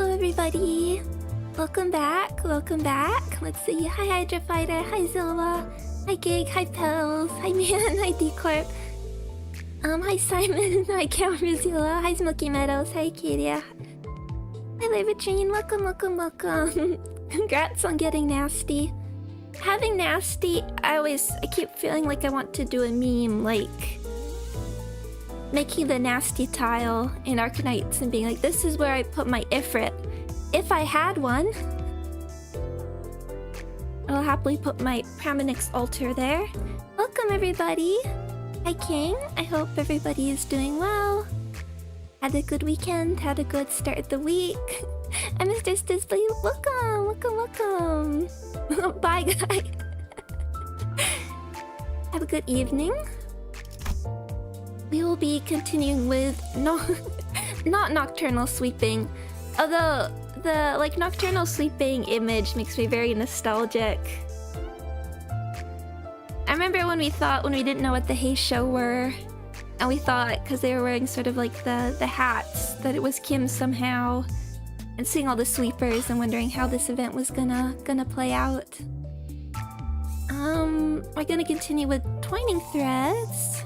Hello everybody! Welcome back, welcome back. Let's see. Hi Hydra Fighter, hi Zilla, hi Gig, hi Pels, hi Man, hi D-Corp. Hi Simon, hi Camerazilla, hi Smoky Meadows, hi Acadia. Hi Labertrine, welcome, welcome, welcome. Congrats on getting nasty. Having nasty, I keep feeling like I want to do a meme, like making the nasty tile in Arkanites and being like, this is where I put my Ifrit. If I had one, I'll happily put my Praminix altar there. Welcome everybody! Hi King, I hope everybody is doing well. Had a good weekend, had a good start of the week. And Mr. Stisley, welcome, welcome, welcome. Bye guys. Have a good evening. We will be continuing with not nocturnal sweeping. Although the nocturnal sweeping image makes me very nostalgic. I remember when we didn't know what the Hey Show were, and we thought because they were wearing sort of like the hats that it was Kim somehow, and seeing all the sweepers and wondering how this event was gonna play out. We're gonna continue with twining threads.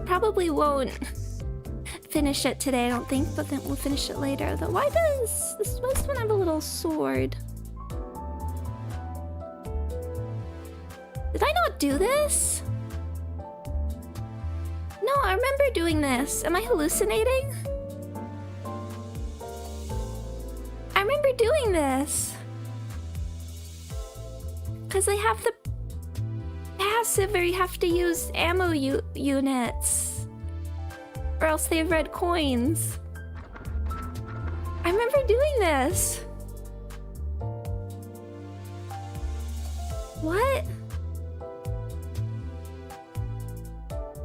Probably won't finish it today, I don't think, but then we'll finish it later. Though, why does this one have a little sword? Did I not do this? No, I remember doing this. Am I hallucinating? I remember doing this. Because they have the passive where you have to use ammo units. Or else they have red coins. I remember doing this. What?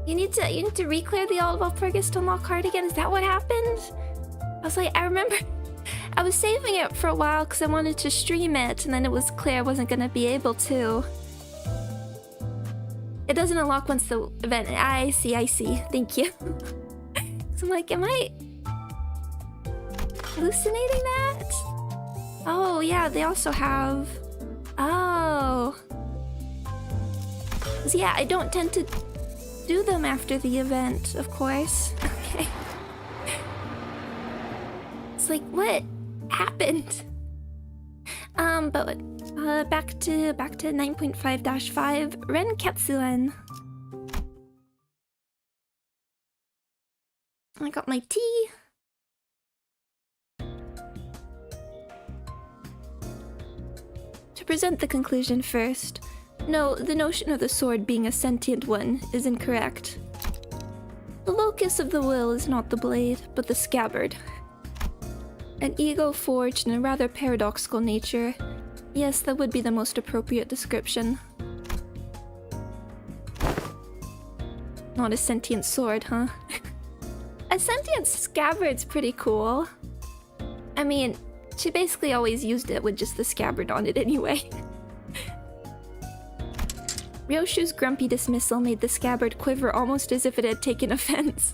You need to re-clear the All of Walpurgis to unlock card again? Is that what happened? I was like, I remember I was saving it for a while because I wanted to stream it, and then it was clear I wasn't gonna be able to. It doesn't unlock once the event. I see. Thank you. So I'm like, am I hallucinating that? Oh yeah, they also have. Oh. So yeah, I don't tend to do them after the event, of course. Okay. It's like, what happened? But back to 9.5-5 Renketsuen. I got my tea. To present the conclusion first. No, the notion of the sword being a sentient one is incorrect. The locus of the will is not the blade, but the scabbard. An ego forged in a rather paradoxical nature. Yes, that would be the most appropriate description. Not a sentient sword, huh? A sentient scabbard's pretty cool. I mean, she basically always used it with just the scabbard on it anyway. Ryoshu's grumpy dismissal made the scabbard quiver almost as if it had taken offense.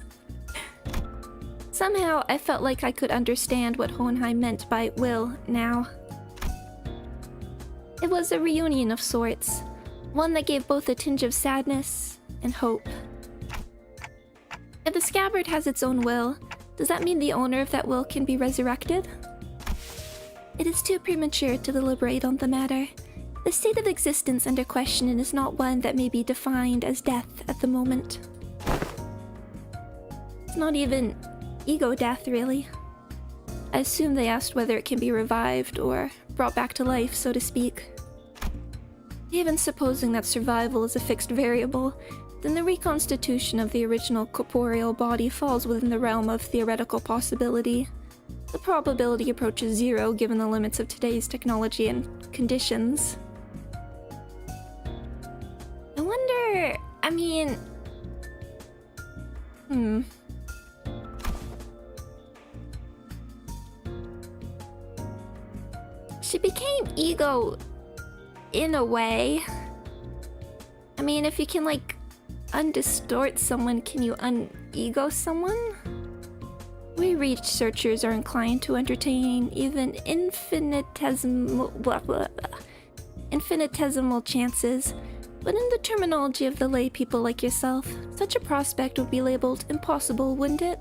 Somehow, I felt like I could understand what Hohenheim meant by will now. It was a reunion of sorts, one that gave both a tinge of sadness and hope. If the scabbard has its own will, does that mean the owner of that will can be resurrected? It is too premature to deliberate on the matter. The state of existence under question is not one that may be defined as death at the moment. It's not even ego death, really. I assume they asked whether it can be revived or brought back to life, so to speak. Even supposing that survival is a fixed variable, then the reconstitution of the original corporeal body falls within the realm of theoretical possibility. The probability approaches zero given the limits of today's technology and conditions. I wonder... I mean... She became ego in a way. I mean, if you can, like, undistort someone, can you un-ego someone? We researchers are inclined to entertain even infinitesimal chances, but in the terminology of the lay people like yourself, such a prospect would be labeled impossible, wouldn't it?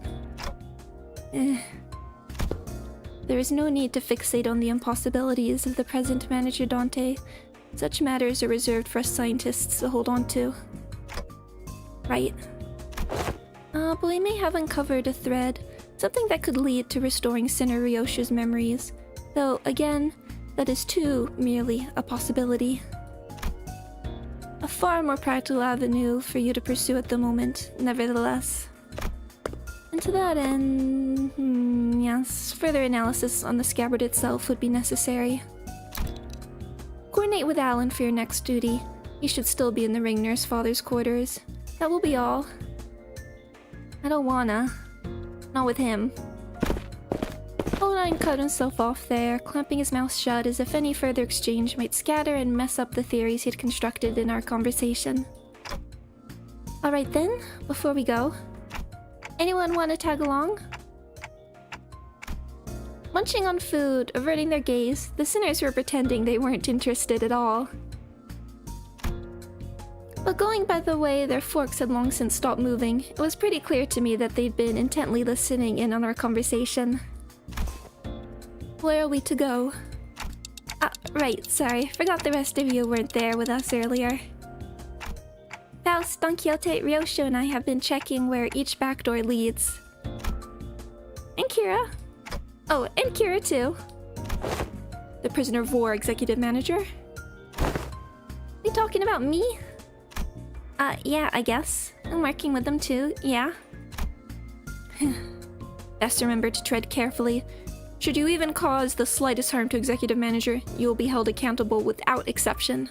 There is no need to fixate on the impossibilities of the present manager Dante. Such matters are reserved for us scientists to hold on to. Right. But we may have uncovered a thread, something that could lead to restoring Sinner Ryosha's memories. Though, again, that is too merely a possibility. A far more practical avenue for you to pursue at the moment, nevertheless. And to that end, yes, further analysis on the scabbard itself would be necessary. Coordinate with Alan for your next duty. He should still be in the ring nurse father's quarters. That will be all. I don't wanna. Not with him. Oline cut himself off there, clamping his mouth shut as if any further exchange might scatter and mess up the theories he'd constructed in our conversation. Alright then, before we go, anyone want to tag along? Munching on food, averting their gaze, the sinners were pretending they weren't interested at all. But going by the way their forks had long since stopped moving, it was pretty clear to me that they'd been intently listening in on our conversation. Where are we to go? Right, sorry, forgot the rest of you weren't there with us earlier. Faust, Don Quixote, Ryosho, and I have been checking where each back door leads. And Kira. Oh, and Kira too. The prisoner of war executive manager? You talking about me? Yeah, I guess. I'm working with them too, yeah. Best remember to tread carefully. Should you even cause the slightest harm to executive manager, you will be held accountable without exception.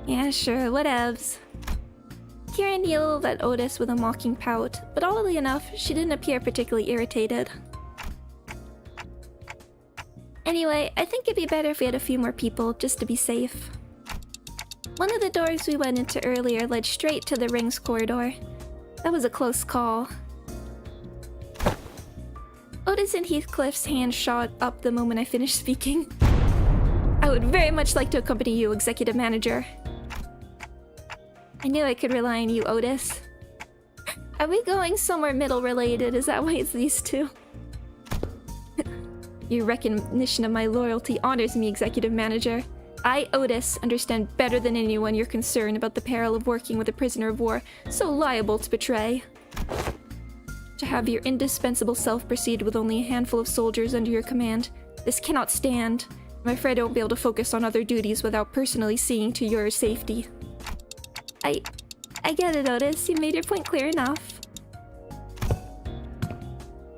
Yeah, sure, whatevs. Kira yelled at Otis with a mocking pout, but oddly enough, she didn't appear particularly irritated. Anyway, I think it'd be better if we had a few more people, just to be safe. One of the doors we went into earlier led straight to the rings corridor. That was a close call. Otis and Heathcliff's hand shot up the moment I finished speaking. I would very much like to accompany you, executive manager. I knew I could rely on you, Otis. Are we going somewhere middle related? Is that why it's these two? Your recognition of my loyalty honors me, executive manager. I, Otis, understand better than anyone your concern about the peril of working with a prisoner of war so liable to betray. To have your indispensable self proceed with only a handful of soldiers under your command, this cannot stand. I'm afraid I won't be able to focus on other duties without personally seeing to your safety. I get it, Otis. You made your point clear enough.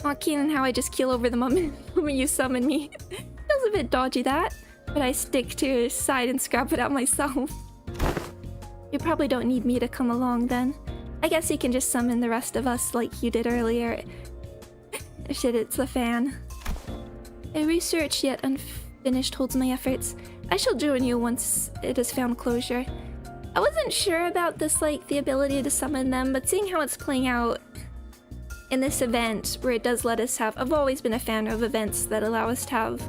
Not keen on how I just keel over the moment you summon me. Feels a bit dodgy, that. But I stick to your side and scrap it out myself. You probably don't need me to come along then. I guess you can just summon the rest of us like you did earlier. Shit, it's the fan. A research yet unfinished holds my efforts. I shall join you once it has found closure. I wasn't sure about this, like, the ability to summon them, but seeing how it's playing out in this event, where it does let us have... I've always been a fan of events that allow us to have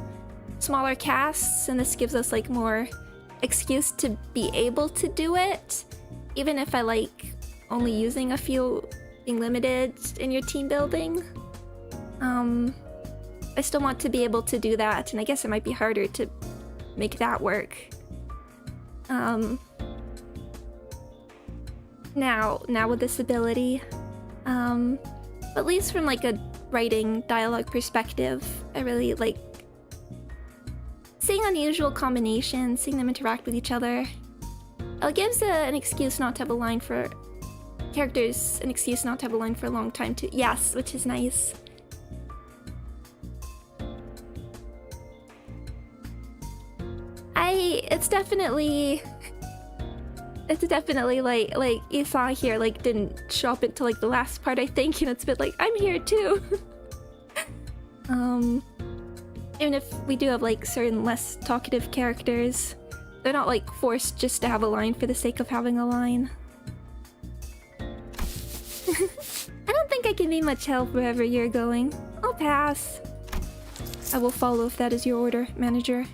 smaller casts, and this gives us, like, more excuse to be able to do it. Even if I like only using a few, being limited in your team building. I still want to be able to do that, and I guess it might be harder to make that work. Now with this ability, at least from like a writing dialogue perspective, I really like seeing unusual combinations, seeing them interact with each other. It gives an excuse not to have a line for characters, an excuse not to have a line for a long time too. Yes, which is nice. It's definitely like you saw here, like didn't show up until like the last part, I think, and it's a bit like I'm here too. Even if we do have like certain less talkative characters, they're not like forced just to have a line for the sake of having a line. I don't think think I can be much help wherever you're going. I'll pass. I will follow if that is your order, manager.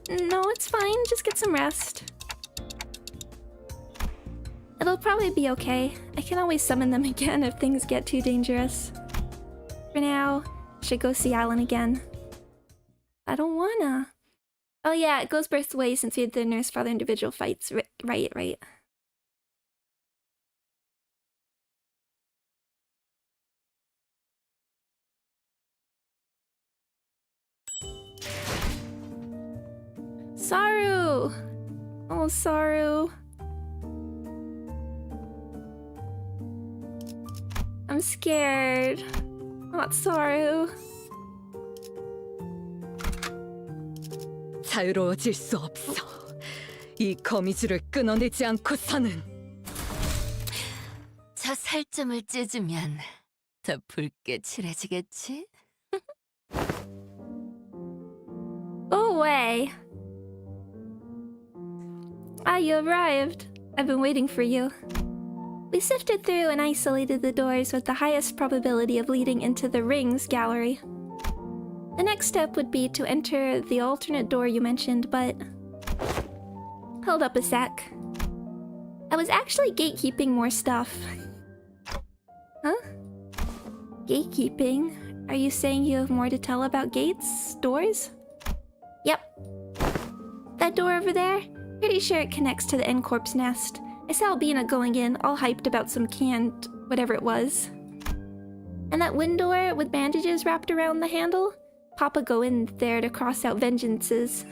No, it's fine. Just get some rest. It'll probably be okay. I can always summon them again if things get too dangerous. For now, I should go see Alan again. I don't wanna. Oh yeah, it goes both ways since we had the nurse-father individual fights. Right. Saru! Oh, Saru. I'm scared. Not Saru. 자유로워질 수 없어. 이 거미줄을 끊어내지 않고 사는. 저 살점을 찢으면 더 붉게 칠해지겠지? Go away. Ah, you arrived. I've been waiting for you. We sifted through and isolated the doors with the highest probability of leading into the Rings gallery. The next step would be to enter the alternate door you mentioned, but... Hold up a sec. I was actually gatekeeping more stuff. Huh? Gatekeeping? Are you saying you have more to tell about gates? Doors? Yep. That door over there? Pretty sure it connects to the N-Corp's nest. I saw Albina going in, all hyped about some canned whatever it was. And that wind door with bandages wrapped around the handle? Papa go in there to cross out vengeances.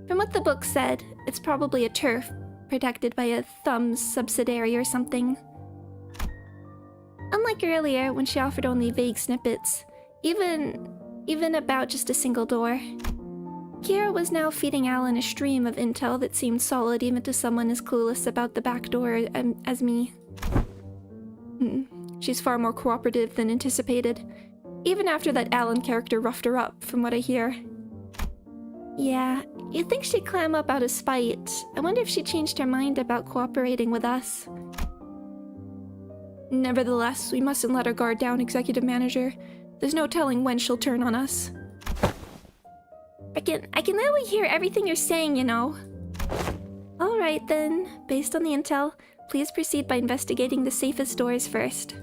From what the book said, it's probably a turf, protected by a thumb's subsidiary or something. Unlike earlier, when she offered only vague snippets, even about just a single door. Kira was now feeding Alan a stream of intel that seemed solid even to someone as clueless about the back door as me. She's far more cooperative than anticipated, even after that Alan character roughed her up, from what I hear. Yeah, you'd think she'd clam up out of spite. I wonder if she changed her mind about cooperating with us. Nevertheless, we mustn't let her guard down, Executive Manager. There's no telling when she'll turn on us. I can literally hear everything you're saying, you know. Alright then, based on the intel, please proceed by investigating the safest doors first.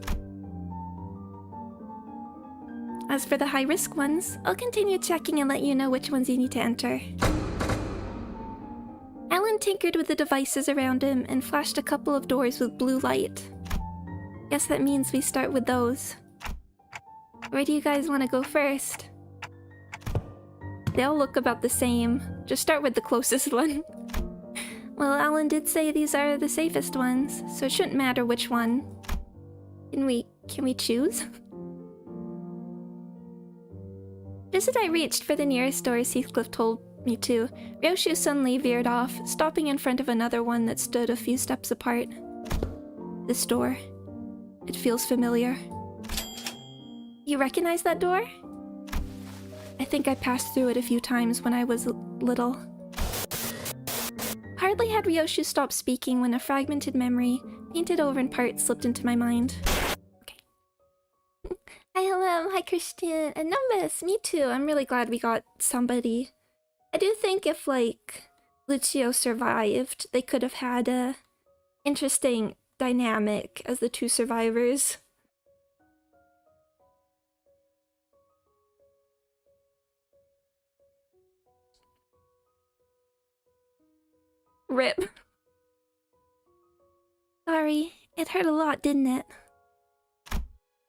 As for the high-risk ones, I'll continue checking and let you know which ones you need to enter. Alan tinkered with the devices around him and flashed a couple of doors with blue light. Guess that means we start with those. Where do you guys want to go first? They all look about the same. Just start with the closest one. Well, Alan did say these are the safest ones, so it shouldn't matter which one. Can we choose? Just as I reached for the nearest doors Heathcliff told me to, Ryoshu suddenly veered off, stopping in front of another one that stood a few steps apart. This door. It feels familiar. You recognize that door? I think I passed through it a few times when I was little. Hardly had Ryoshu stopped speaking when a fragmented memory, painted over in parts, slipped into my mind. Okay. Hi, hello. Hi, Christian. And Nimbus, me too. I'm really glad we got somebody. I do think if, like, Lucio survived, they could have had a interesting dynamic as the two survivors. Rip. Sorry, it hurt a lot, didn't it?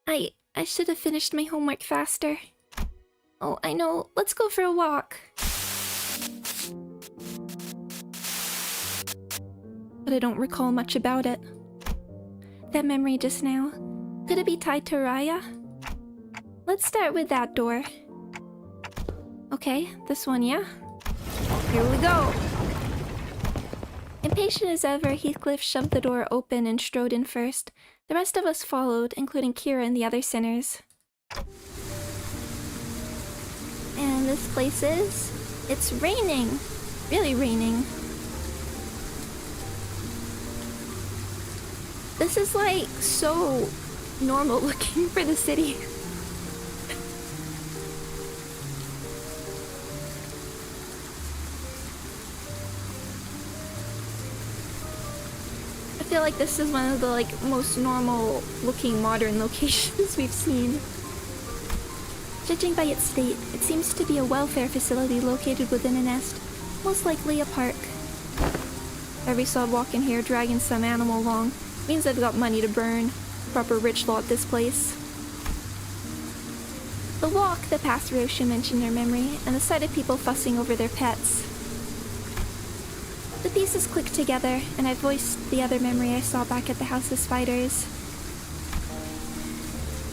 I should have finished my homework faster. Oh, I know. Let's go for a walk. But I don't recall much about it. That memory just now, could it be tied to Raya? Let's start with that door. Okay, this one, yeah? Here we go! Impatient as ever, Heathcliff shoved the door open and strode in first. The rest of us followed, including Kira and the other sinners. And this place is... it's raining! Really raining. This is like so normal looking for the city. I feel like this is one of the most normal looking modern locations we've seen. Judging by its state, it seems to be a welfare facility located within a nest, most likely a park. Every sod walking here dragging some animal along means I've got money to burn. Proper rich lot, this place. The walk, the past Ryoshu mentioned her memory, and the sight of people fussing over their pets. The pieces click together, and I voiced the other memory I saw back at the House of Spiders.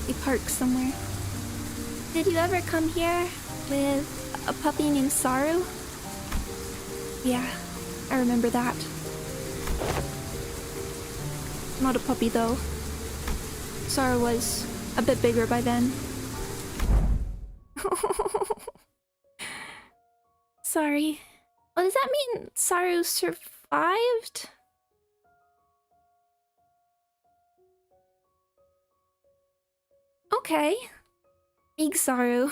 A park somewhere. Did you ever come here with a puppy named Saru? Yeah, I remember that. Not a puppy though. Saru was a bit bigger by then. Sorry. Well, does that mean Saru survived? Okay. Big Saru.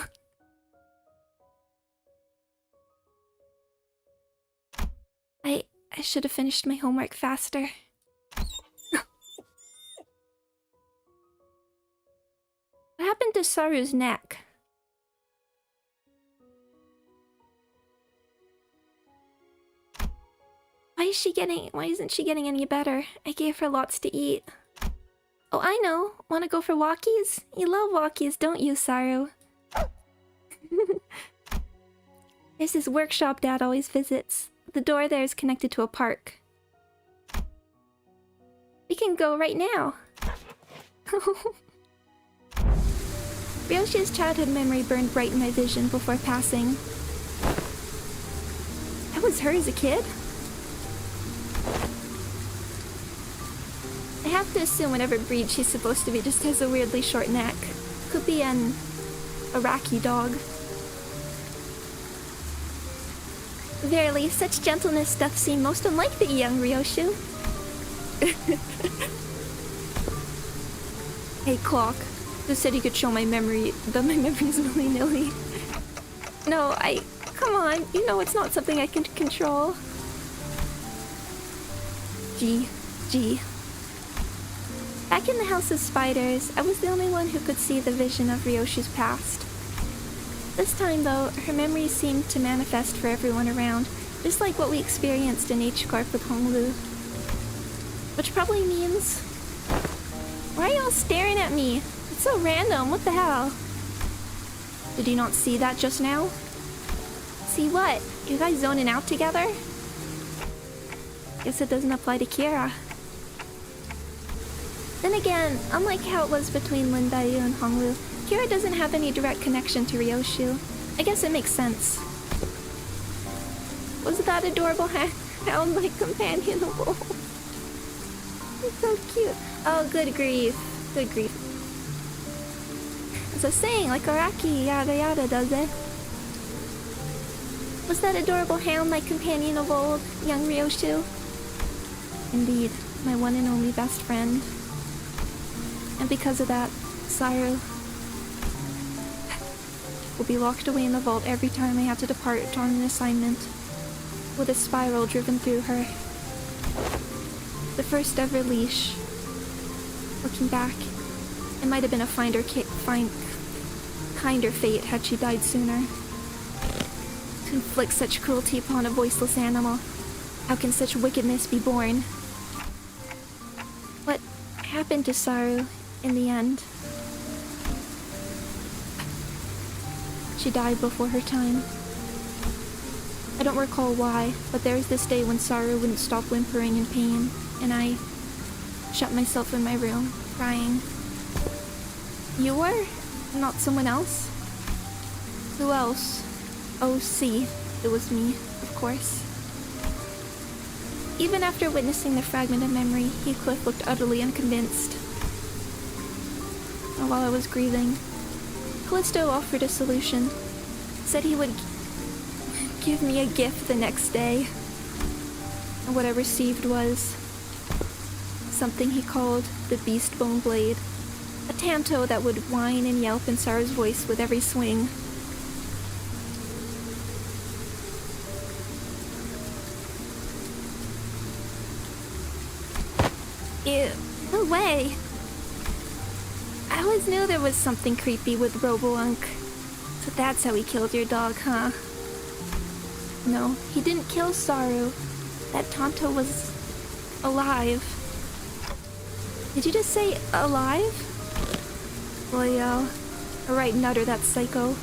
I should have finished my homework faster. What happened to Saru's neck? Why isn't she getting any better? I gave her lots to eat. Oh, I know. Wanna go for walkies? You love walkies, don't you, Saru? There's this workshop Dad always visits. The door there is connected to a park. We can go right now. Ryoshi's childhood memory burned bright in my vision before passing. That was her as a kid? I have to assume whatever breed she's supposed to be just has a weirdly short neck. Could be an Iraqi dog. Verily, such gentleness doth seem most unlike the young Ryoshu. Hey, Clock. Just said you could show my memories willy-nilly. No, come on. You know it's not something I can control. G. Back in the House of Spiders, I was the only one who could see the vision of Ryoshi's past. This time, though, her memories seemed to manifest for everyone around, just like what we experienced in H-Corp with Honglu. Which probably means... Why are y'all staring at me? It's so random, what the hell? Did you not see that just now? See what? You guys zoning out together? Guess it doesn't apply to Kira. Then again, unlike how it was between Lin Baiyu and Honglu, Kira doesn't have any direct connection to Ryoshu. I guess it makes sense. Was that adorable hound like companionable? It's so cute. Oh, good grief. Good grief. As I was saying, like Araki yada yada does it. Was that adorable hound like companion of old, young Ryoshu? Indeed, my one and only best friend. And because of that, Saru will be locked away in the vault every time I have to depart on an assignment, with a spiral driven through her. The first ever leash. Looking back, it might have been a kinder fate had she died sooner. To inflict such cruelty upon a voiceless animal, how can such wickedness be born? What happened to Saru in the end? She died before her time. I don't recall why, but there was this day when Saru wouldn't stop whimpering in pain, and I shut myself in my room, crying. You were? Not someone else? Who else? Oh, see, it was me, of course. Even after witnessing the fragment of memory, Heathcliff looked utterly unconvinced. And while I was grieving, Callisto offered a solution. Said he would give me a gift the next day. And what I received was something he called the Beast Bone Blade. A Tanto that would whine and yelp in Sarah's voice with every swing. Ew, no way. I always knew there was something creepy with Robounk. So that's how he killed your dog, huh? No, he didn't kill Saru. That Tanto was alive. Did you just say alive? Boy, a right nutter, that psycho.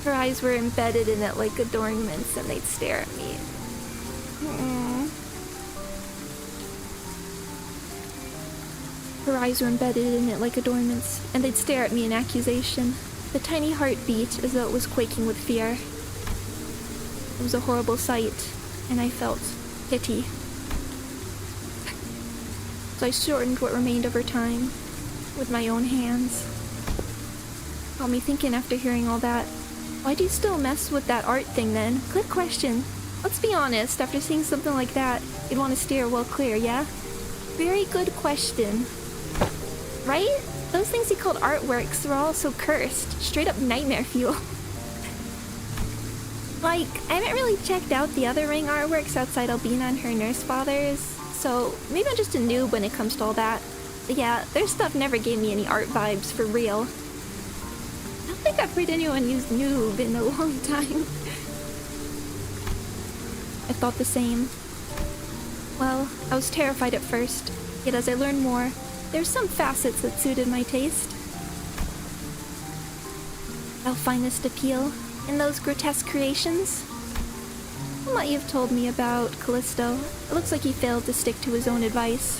Her eyes were embedded in it like adornments and they'd stare at me. Her eyes were embedded in it like adornments, and they'd stare at me in accusation. The tiny heart beat as though it was quaking with fear. It was a horrible sight, and I felt pity. So I shortened what remained of her time with my own hands. Got me thinking after hearing all that. Why do you still mess with that art thing then? Good question. Let's be honest, after seeing something like that, you'd want to steer well clear, yeah? Very good question. Right? Those things he called artworks were all so cursed. Straight up nightmare fuel. Like, I haven't really checked out the other ring artworks outside Albina and her nurse fathers, so maybe I'm just a noob when it comes to all that. But yeah, their stuff never gave me any art vibes, for real. I don't think I've heard anyone use noob in a long time. I thought the same. Well, I was terrified at first, yet as I learned more, there's some facets that suited my taste. I'll finest appeal in those grotesque creations. From what you've told me about Callisto, it looks like he failed to stick to his own advice.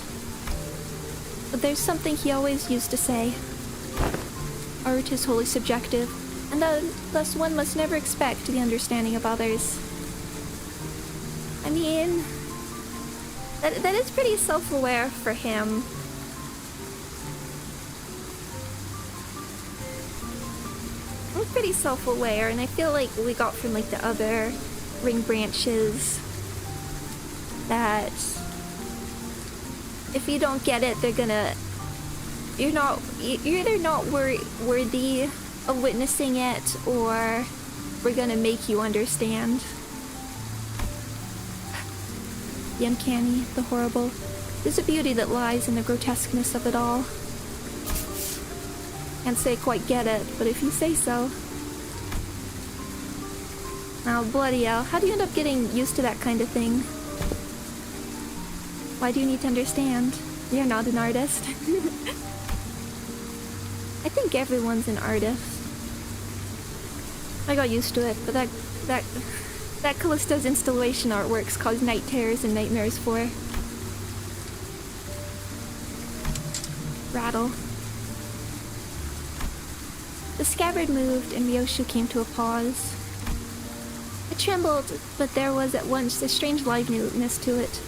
But there's something he always used to say. Art is wholly subjective, and thus one must never expect the understanding of others. I mean, that is pretty self-aware for him. I'm pretty self-aware, and I feel like we got from like the other ring branches that if you don't get it, they're gonna... You're either not worthy of witnessing it, or we're gonna make you understand. The uncanny, the horrible. There's a beauty that lies in the grotesqueness of it all. Can't say quite get it, but if you say so. Oh, bloody hell. How do you end up getting used to that kind of thing? Why do you need to understand? You're not an artist. I think everyone's an artist. I got used to it, but that Callisto's installation artworks cause night terrors and nightmares for. Rattle. The scabbard moved and Ryoshu came to a pause. I trembled, but there was at once a strange liveliness to it,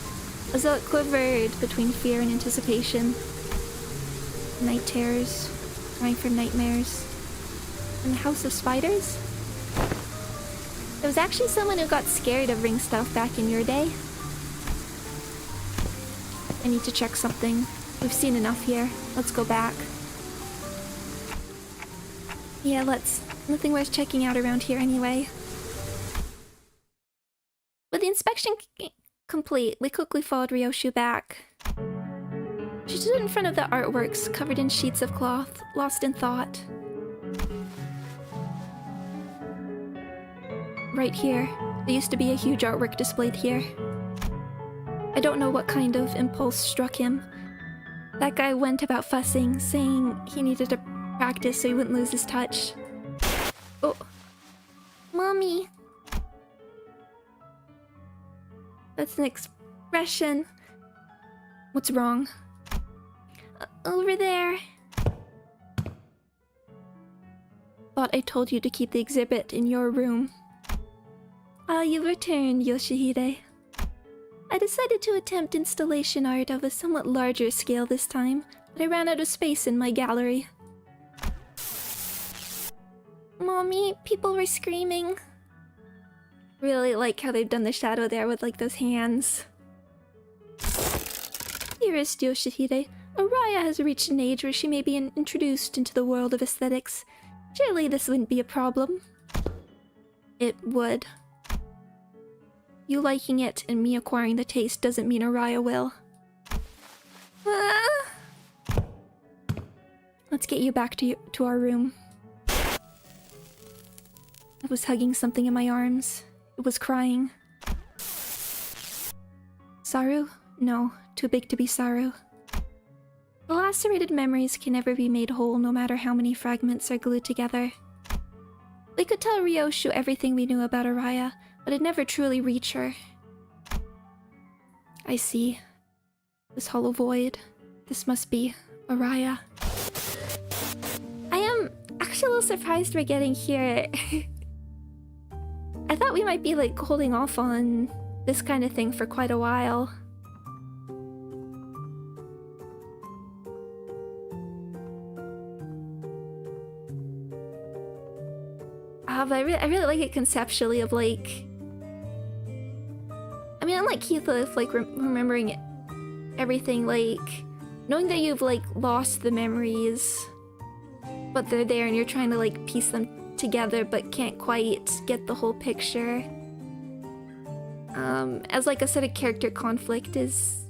as though it quivered between fear and anticipation. Night terrors, crying for nightmares. In the House of Spiders? There was actually someone who got scared of ring stuff back in your day. I need to check something. We've seen enough here. Let's go back. Yeah, let's. Nothing worth checking out around here anyway. With the inspection complete, we quickly followed Ryoshu back. She stood in front of the artworks, covered in sheets of cloth, lost in thought. Right here, there used to be a huge artwork displayed here. I don't know what kind of impulse struck him. That guy went about fussing, saying he needed to practice so he wouldn't lose his touch. Oh. Mommy. That's an expression. What's wrong? Over there. Thought I told you to keep the exhibit in your room. Ah, you returned, Yoshihide. I decided to attempt installation art of a somewhat larger scale this time, but I ran out of space in my gallery. Mommy, people were screaming. Really like how they've done the shadow there with like those hands. Dearest Yoshihide, Araya has reached an age where she may be introduced into the world of aesthetics. Surely this wouldn't be a problem. It would. You liking it and me acquiring the taste doesn't mean Araya will. Ah! Let's get you back to our room. It was hugging something in my arms. It was crying. Saru? No, too big to be Saru. The lacerated memories can never be made whole no matter how many fragments are glued together. We could tell Ryoshu everything we knew about Araya, but it'd never truly reach her. I see. This hollow void. This must be Araya. I am actually a little surprised we're getting here. I thought we might be like holding off on this kind of thing for quite a while. But I really like it conceptually of like... I mean, unlike Heathcliff, like remembering everything, like knowing that you've like lost the memories, but they're there and you're trying to like piece them together but can't quite get the whole picture. As like a sort of character conflict is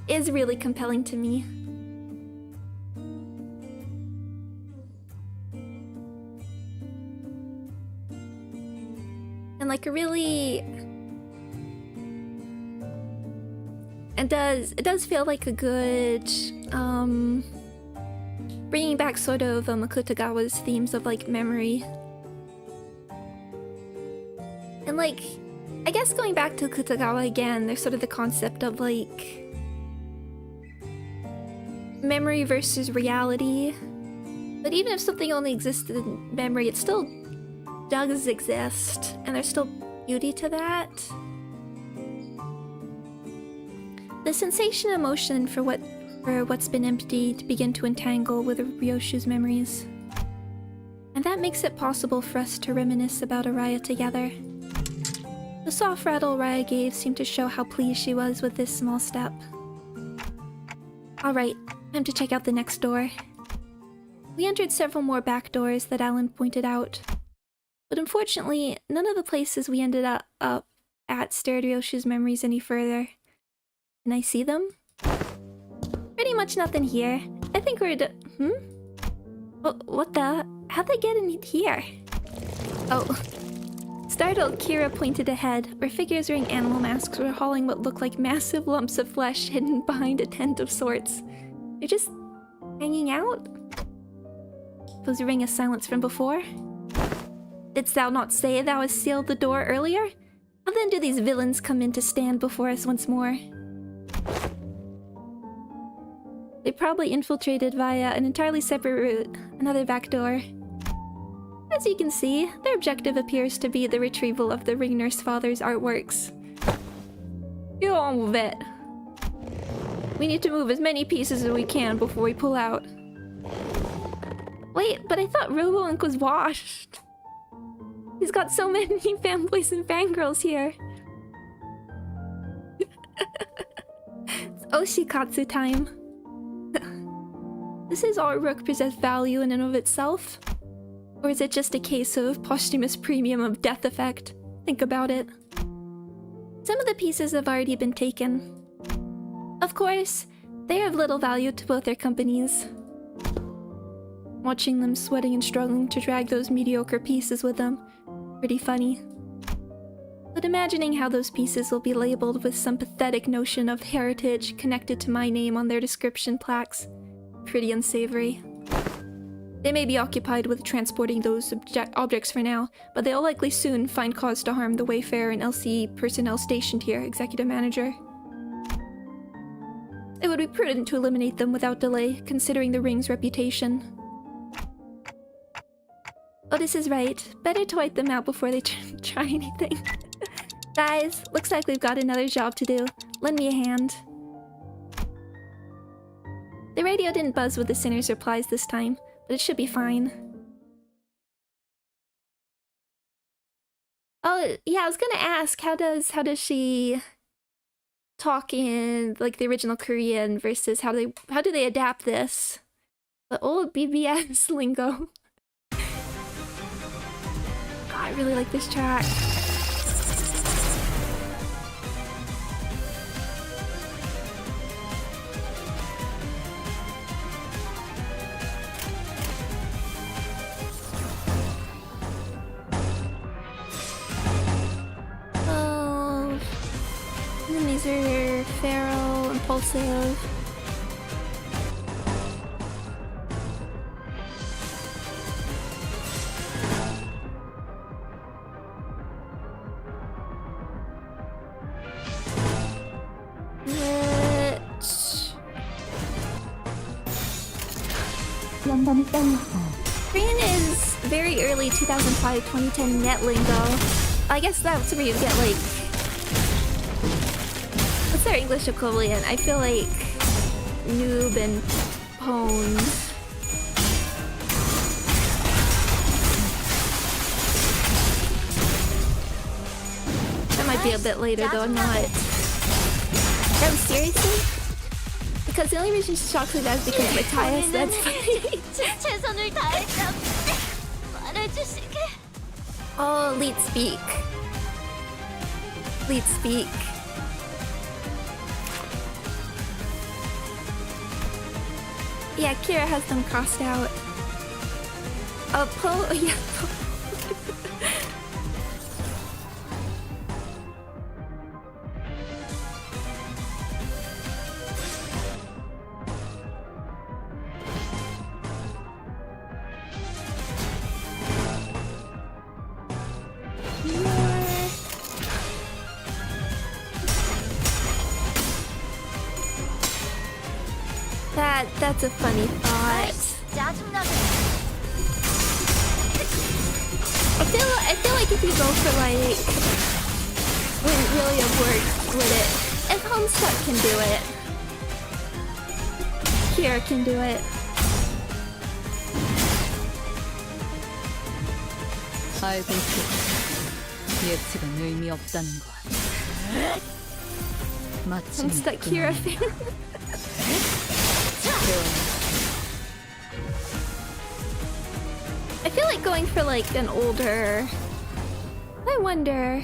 really compelling to me. And like a really... It does feel like a good, bringing back sort of Akutagawa's themes of like memory. And like, I guess going back to Akutagawa again, there's sort of the concept of like memory versus reality. But even if something only existed in memory, it still does exist, and there's still beauty to that. The sensation and emotion for what's been emptied begin to entangle with Ryoshu's memories. And that makes it possible for us to reminisce about Araya together. The soft rattle Araya gave seemed to show how pleased she was with this small step. Alright, time to check out the next door. We entered several more back doors that Alan pointed out. But unfortunately, none of the places we ended up at stirred Ryoshu's memories any further. Can I see them? Pretty much nothing here. I think we're what the? How'd they get in here? Oh. Startled, Kira pointed ahead, where figures wearing animal masks were hauling what looked like massive lumps of flesh hidden behind a tent of sorts. They're just hanging out? Was a ring of silence from before? Didst thou not say thou hast sealed the door earlier? How then do these villains come in to stand before us once more? They probably infiltrated via an entirely separate route, another back door. As you can see, their objective appears to be the retrieval of the ring nurse father's artworks. Get on with it. We need to move as many pieces as we can before we pull out. Wait, but I thought Robo-Ink was washed. He's got so many fanboys and fangirls here. It's Oshikatsu time. Does his artwork possess value in and of itself? Or is it just a case of posthumous premium of death effect? Think about it. Some of the pieces have already been taken. Of course, they are of little value to both their companies. Watching them sweating and struggling to drag those mediocre pieces with them, pretty funny. But imagining how those pieces will be labeled with some pathetic notion of heritage connected to my name on their description plaques, pretty unsavory. They may be occupied with transporting those objects for now, but they'll likely soon find cause to harm the Wayfarer and LCE personnel stationed here, Executive Manager. It would be prudent to eliminate them without delay, considering the ring's reputation. Otis is right. Better to wipe them out before they try anything. Guys, looks like we've got another job to do. Lend me a hand. The radio didn't buzz with the sinner's replies this time, but it should be fine. Oh, yeah, I was gonna ask, how does she... talk in like the original Korean versus how do they adapt this? The old BBS lingo. God, I really like this track. Oh, and then these are feral, impulsive. Korean is very early 2005-2010 net lingo. I guess that's where you get like... What's their English equivalent? I feel like noob and pwned. That might be a bit later though, I'm not... Oh, seriously? Because the only reason she talks like that is because Matthias, that's funny. Oh, lead speak. Lead speak. Yeah, Kira has them crossed out. Oh, yeah. That's a funny thought. I feel like if you go for like wouldn't really have worked with it. If Homestuck can do it, Kira can do it. 알고 있겠지. 예측은 의미 없다는 걸. 마침 Homestuck Kira fan. I feel like going for like an older... I wonder...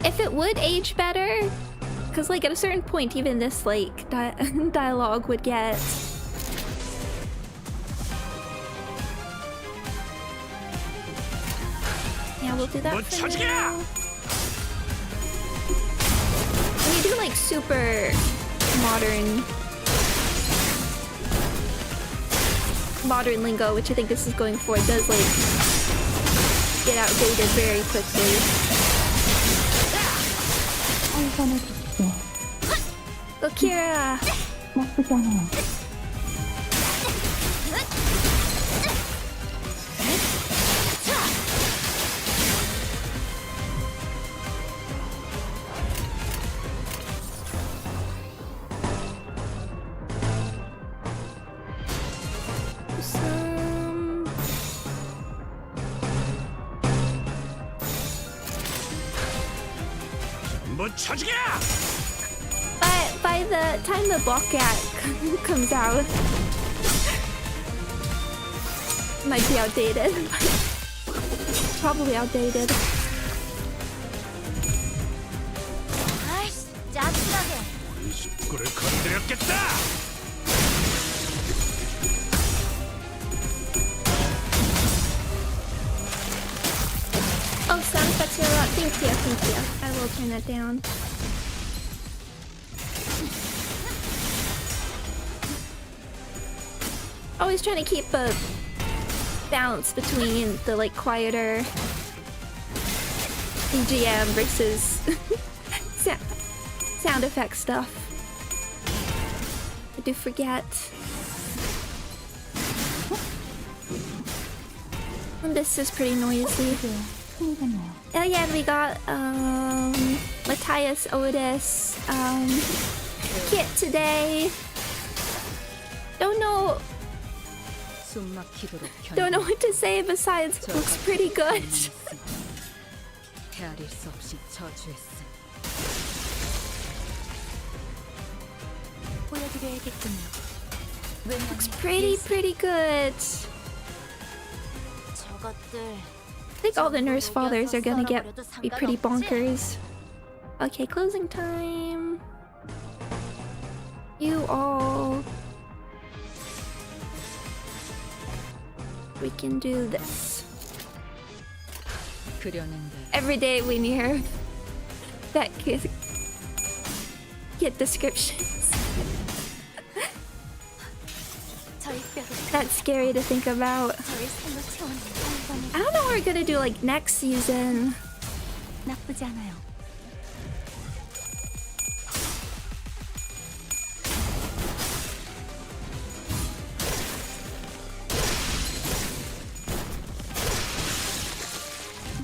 if it would age better? Because like at a certain point even this like dialogue would get... Yeah, we'll do that for now. When you do like super modern lingo, which I think this is going for, it does like get outdated very quickly. Oh, Kira! By the time the Bobcat comes out, might be outdated. Probably outdated. Oh, sound effects are a lot. Thank you, thank you. I will turn that down. Always trying to keep a balance between the like quieter BGM versus sound effect stuff. I do forget. And this is pretty noisy. Oh yeah, we got Matthias, Otis, Kit today. Don't know what to say besides looks pretty good. 헤아릴 수 없이 저주했음. 보여드려야겠군요. Looks pretty good. 저것들 I think all the nurse fathers are gonna be pretty bonkers. Okay, closing time. You all. We can do this. 그려낸데 Every day we near that get descriptions. 저희 뼈를 That's scary to think about. 저희 살로 채우는 한 I don't know what we're gonna do like next season. 나쁘지 않아요.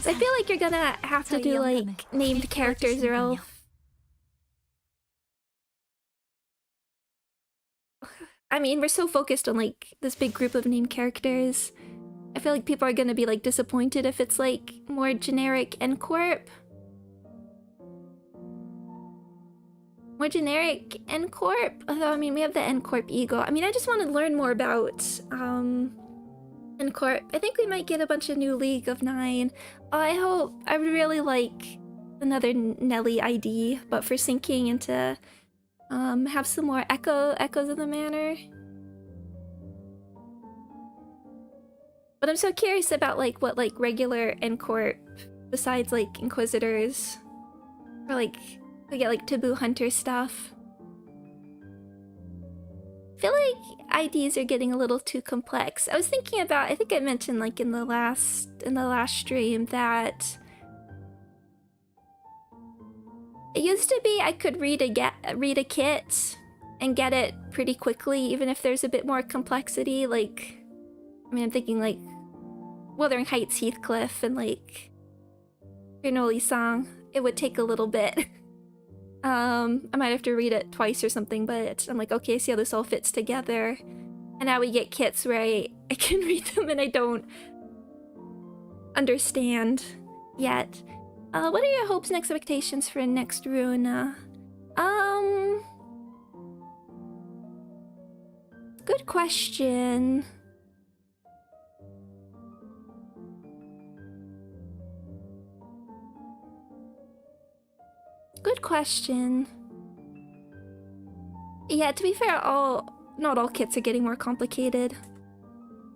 I feel like you're gonna have to do like named characters or else. I mean, we're so focused on like this big group of named characters. I feel like people are gonna be like disappointed if it's like more generic N-Corp. More generic N-Corp. Although, I mean, we have the N-Corp ego. I mean, I just want to learn more about N-Corp. I think we might get a bunch of new League of Nine. I would really like another Nelly ID, but for syncing and to have some more echoes of the manor. But I'm so curious about like what like regular N-Corp besides like Inquisitors or like we get like Taboo Hunter stuff. I feel like IDs are getting a little too complex. I was thinking about, I think I mentioned like in the last stream that it used to be I could read a kit and get it pretty quickly, even if there's a bit more complexity. Like, I mean, I'm thinking like Wuthering Heights Heathcliff and like Granoli Song. It would take a little bit. I might have to read it twice or something, but I'm like, okay, see how this all fits together. And now we get kits where I can read them and I don't understand yet. What are your hopes and expectations for next Runa? Good question. Good question. Yeah, to be fair, not all kits are getting more complicated.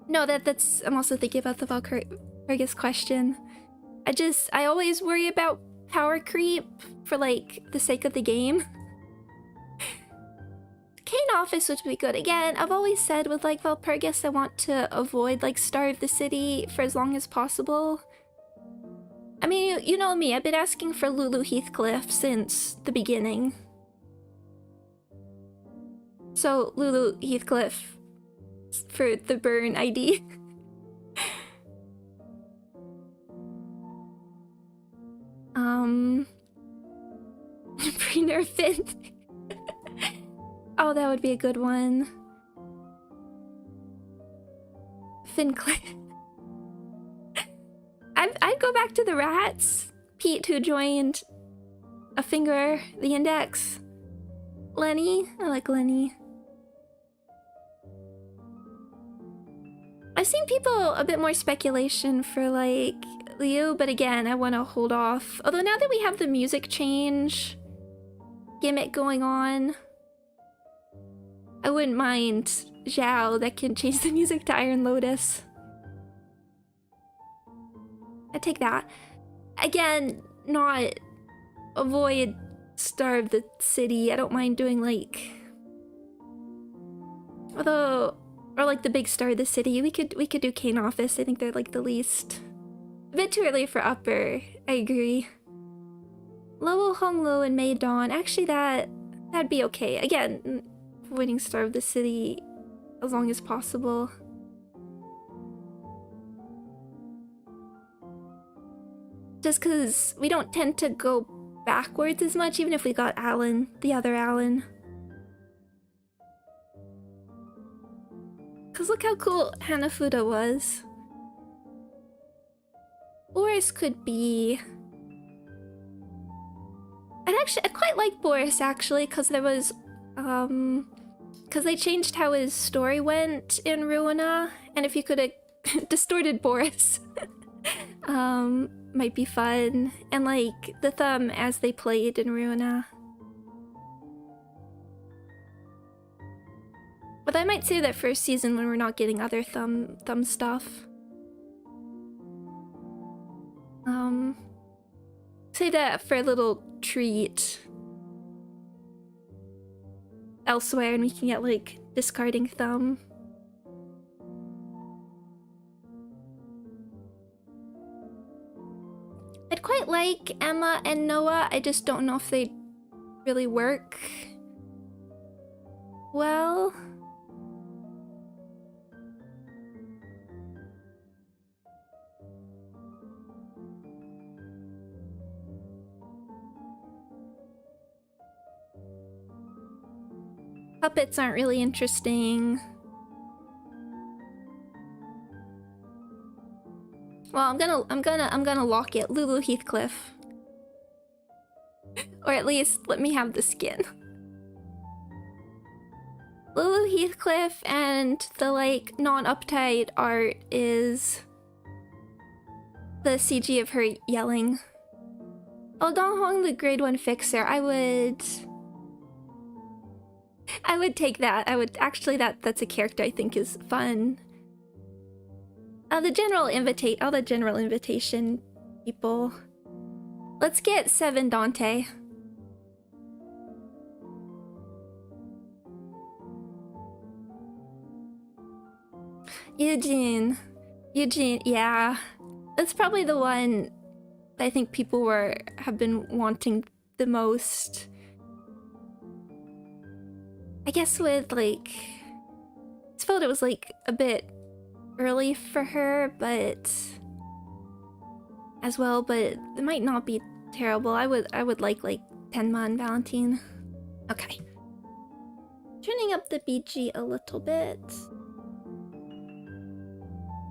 No, that's I'm also thinking about the Valkyrgus question. I always worry about power creep for like the sake of the game. Kane Office would be good. Again, I've always said with like Valpurgis I want to avoid like Starve the City for as long as possible. I mean, you know me, I've been asking for Lulu Heathcliff since the beginning. So, Lulu Heathcliff for the burn ID. Pre-nerf Finn. Oh, that would be a good one. Fincliffe. I'd go back to the rats. Pete, who joined a finger, the index. Lenny, I like Lenny. I've seen people a bit more speculation for like Leo, but again, I want to hold off. Although now that we have the music change gimmick going on, I wouldn't mind Zhao that can change the music to Iron Lotus. I take that. Again, not avoid Starve the City. I don't mind doing like, although, or like the big Starve the City. We could do Kane Office. I think they're like the least. A bit too early for Upper. I agree. Lowell Honglo and May Dawn. Actually, that'd be okay. Again, avoiding Starve the City as long as possible. Just because we don't tend to go backwards as much, even if we got Alan, the other Alan. Because look how cool Hanafuda was. Oris could be I quite like Boris actually, because there was because they changed how his story went in Ruina, and if you could have distorted Boris, might be fun, and like the thumb as they played in Ruina. But I might say that first season when we're not getting other thumb stuff. Say that for a little treat elsewhere, and we can get like discarding thumb. I'd quite like Emma and Noah. I just don't know if they really work well. Puppets aren't really interesting. Well, I'm gonna lock it. Lulu Heathcliff. Or at least let me have the skin. Lulu Heathcliff, and the like non-uptight art is the CG of her yelling. Oh, Dong Hong, the grade 1 fixer. I would take that. I would actually, that's a character I think is fun. All the general invitation people. Let's get 7 Dante. Eugene, yeah. That's probably the one I think people have been wanting the most. I guess with like, I felt it was like a bit early for her, but as well, but it might not be terrible. I would like Tenma and Valentine. Okay. Turning up the BG a little bit.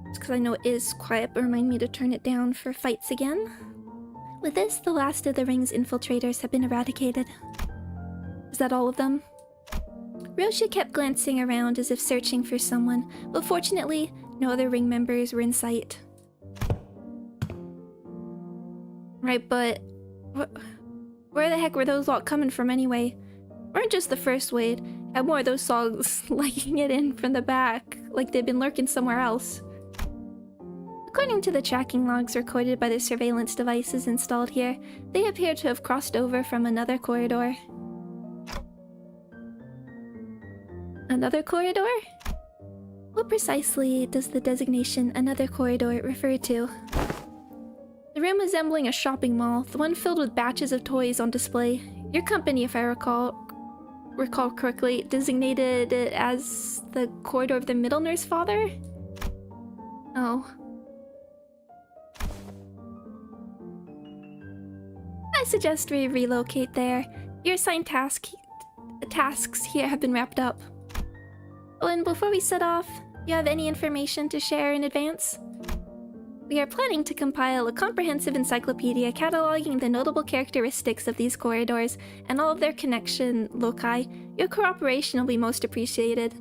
Just because I know it is quiet, but remind me to turn it down for fights again. With this, the last of the ring's infiltrators have been eradicated. Is that all of them? Rosha kept glancing around as if searching for someone, but fortunately, no other ring members were in sight. Right, but where the heck were those lot coming from anyway? Weren't just the first wave, had more of those songs liking it in from the back, like they'd been lurking somewhere else. According to the tracking logs recorded by the surveillance devices installed here, they appear to have crossed over from another corridor. Another corridor? What precisely does the designation "another corridor" refer to? The room resembling a shopping mall, the one filled with batches of toys on display. Your company, if I recall correctly, designated it as the corridor of the middle nurse father? Oh. I suggest we relocate there. Your assigned tasks here have been wrapped up. Oh, and before we set off, you have any information to share in advance? We are planning to compile a comprehensive encyclopedia cataloging the notable characteristics of these corridors and all of their connection loci. Your cooperation will be most appreciated.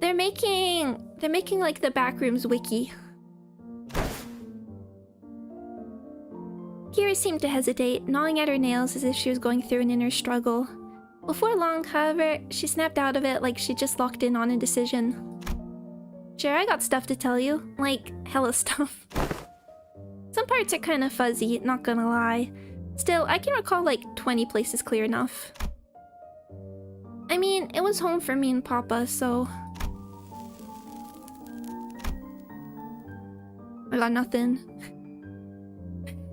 They're making like the Backrooms wiki. Kira seemed to hesitate, gnawing at her nails as if she was going through an inner struggle. Before long, however, she snapped out of it like she just locked in on a decision. Sure, I got stuff to tell you. Like, hella stuff. Some parts are kinda fuzzy, not gonna lie. Still, I can recall like 20 places clear enough. I mean, it was home for me and Papa, so... I got nothing.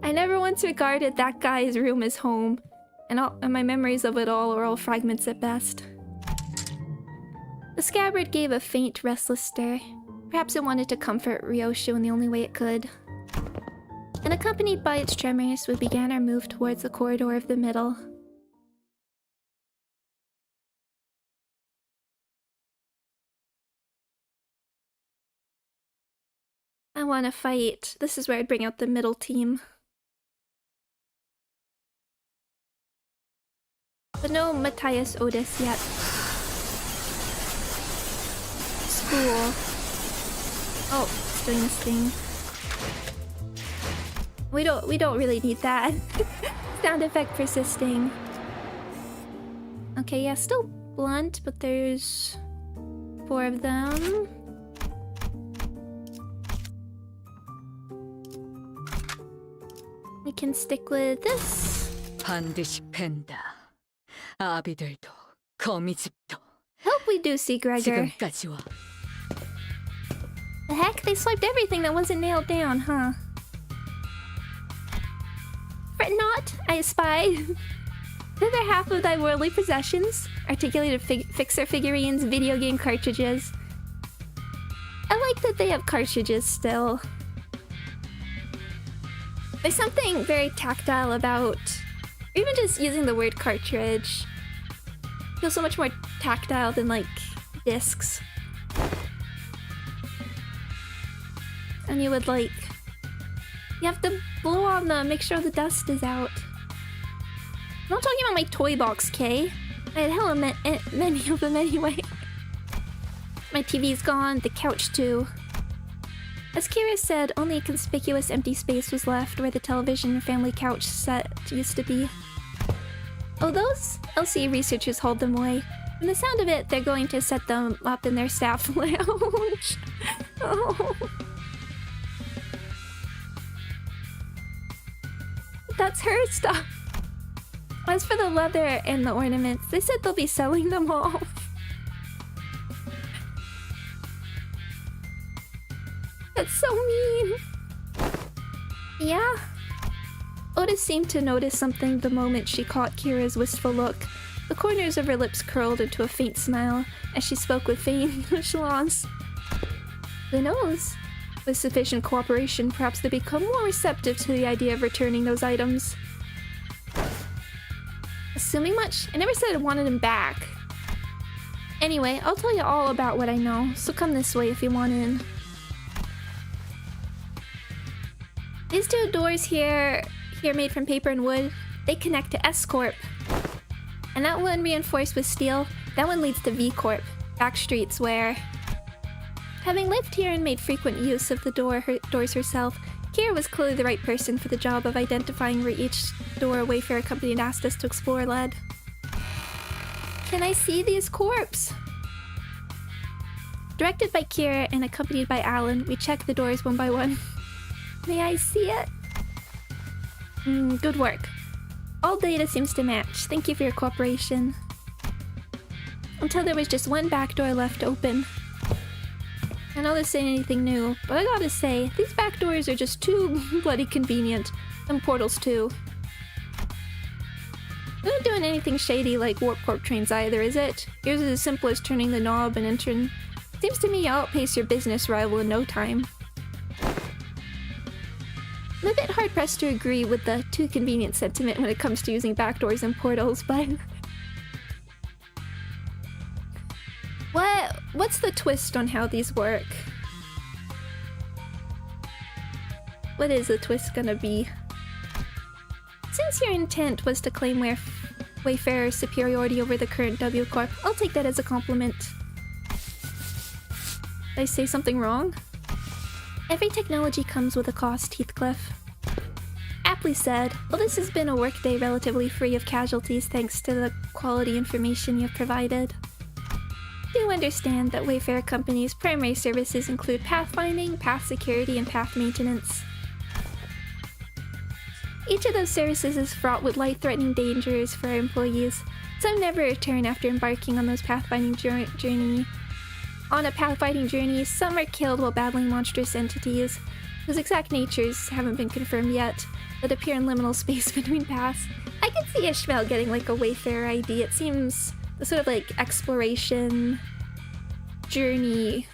I never once regarded that guy's room as home. And my memories of it all are all fragments at best. The scabbard gave a faint, restless stir. Perhaps it wanted to comfort Ryoshu in the only way it could. And accompanied by its tremors, we began our move towards the corridor of the middle. I want to fight. This is where I'd bring out the middle team. But no Matthias Otis yet. School. Oh, it's doing this thing. We don't really need that. Sound effect persisting. Okay, yeah, still blunt, but there's 4 of them. We can stick with this. 반드시 팬다. 아비들도 거미집도 Hope we do see Gregor. 지금까지 와. The heck? They swiped everything that wasn't nailed down, huh? Fret not, I espy. Thither half of thy worldly possessions, articulated fixer figurines, video game cartridges. I like that they have cartridges still. There's something very tactile about, even just using the word cartridge. Feels so much more tactile than like discs. And you would like, you have to blow on them, make sure the dust is out. I'm not talking about my toy box, Kay. I had hella many of them anyway. My TV's gone, the couch too. As Kira said, only a conspicuous empty space was left where the television and family couch set used to be. Oh, those LCE researchers hold them away. From the sound of it, they're going to set them up in their staff lounge. Oh. That's her stuff. As for the leather and the ornaments, they said they'll be selling them all. That's so mean. Yeah. Otis seemed to notice something the moment she caught Kira's wistful look. The corners of her lips curled into a faint smile as she spoke with feigned nonchalance. Who knows? With sufficient cooperation, perhaps they become more receptive to the idea of returning those items. Assuming much? I never said I wanted him back. Anyway, I'll tell you all about what I know, so come this way if you want in. These 2 doors here made from paper and wood, they connect to S Corp. And that one reinforced with steel, that one leads to V Corp, back streets where... Having lived here and made frequent use of the doors herself, Kira was clearly the right person for the job of identifying where each door Wayfarer Company had asked us to explore led. Can I see these corpses? Directed by Kira and accompanied by Alan, we check the doors one by one. May I see it? Good work. All data seems to match. Thank you for your cooperation. Until there was just one back door left open. I know this ain't anything new, but I gotta say, these back doors are just too bloody convenient. And portals too. You're not doing anything shady like Warp Corp trains either, is it? Yours is as simple as turning the knob and entering. Seems to me you outpace your business rival in no time. I'm a bit hard-pressed to agree with the too convenient sentiment when it comes to using backdoors and portals, but... What's the twist on how these work? What is the twist gonna be? Since your intent was to claim Wayfarer's superiority over the current W Corp, I'll take that as a compliment. Did I say something wrong? Every technology comes with a cost, Heathcliff. Aptly said. Well, this has been a workday relatively free of casualties thanks to the quality information you've provided. Do understand that Wayfarer Company's primary services include pathfinding, path security, and path maintenance. Each of those services is fraught with life-threatening dangers for our employees. Some never return after embarking on those pathfinding journey. On a pathfinding journey, some are killed while battling monstrous entities, whose exact natures haven't been confirmed yet, that appear in liminal space between paths. I could see Ishmael getting like a Wayfarer ID. It seems the sort of like exploration, journey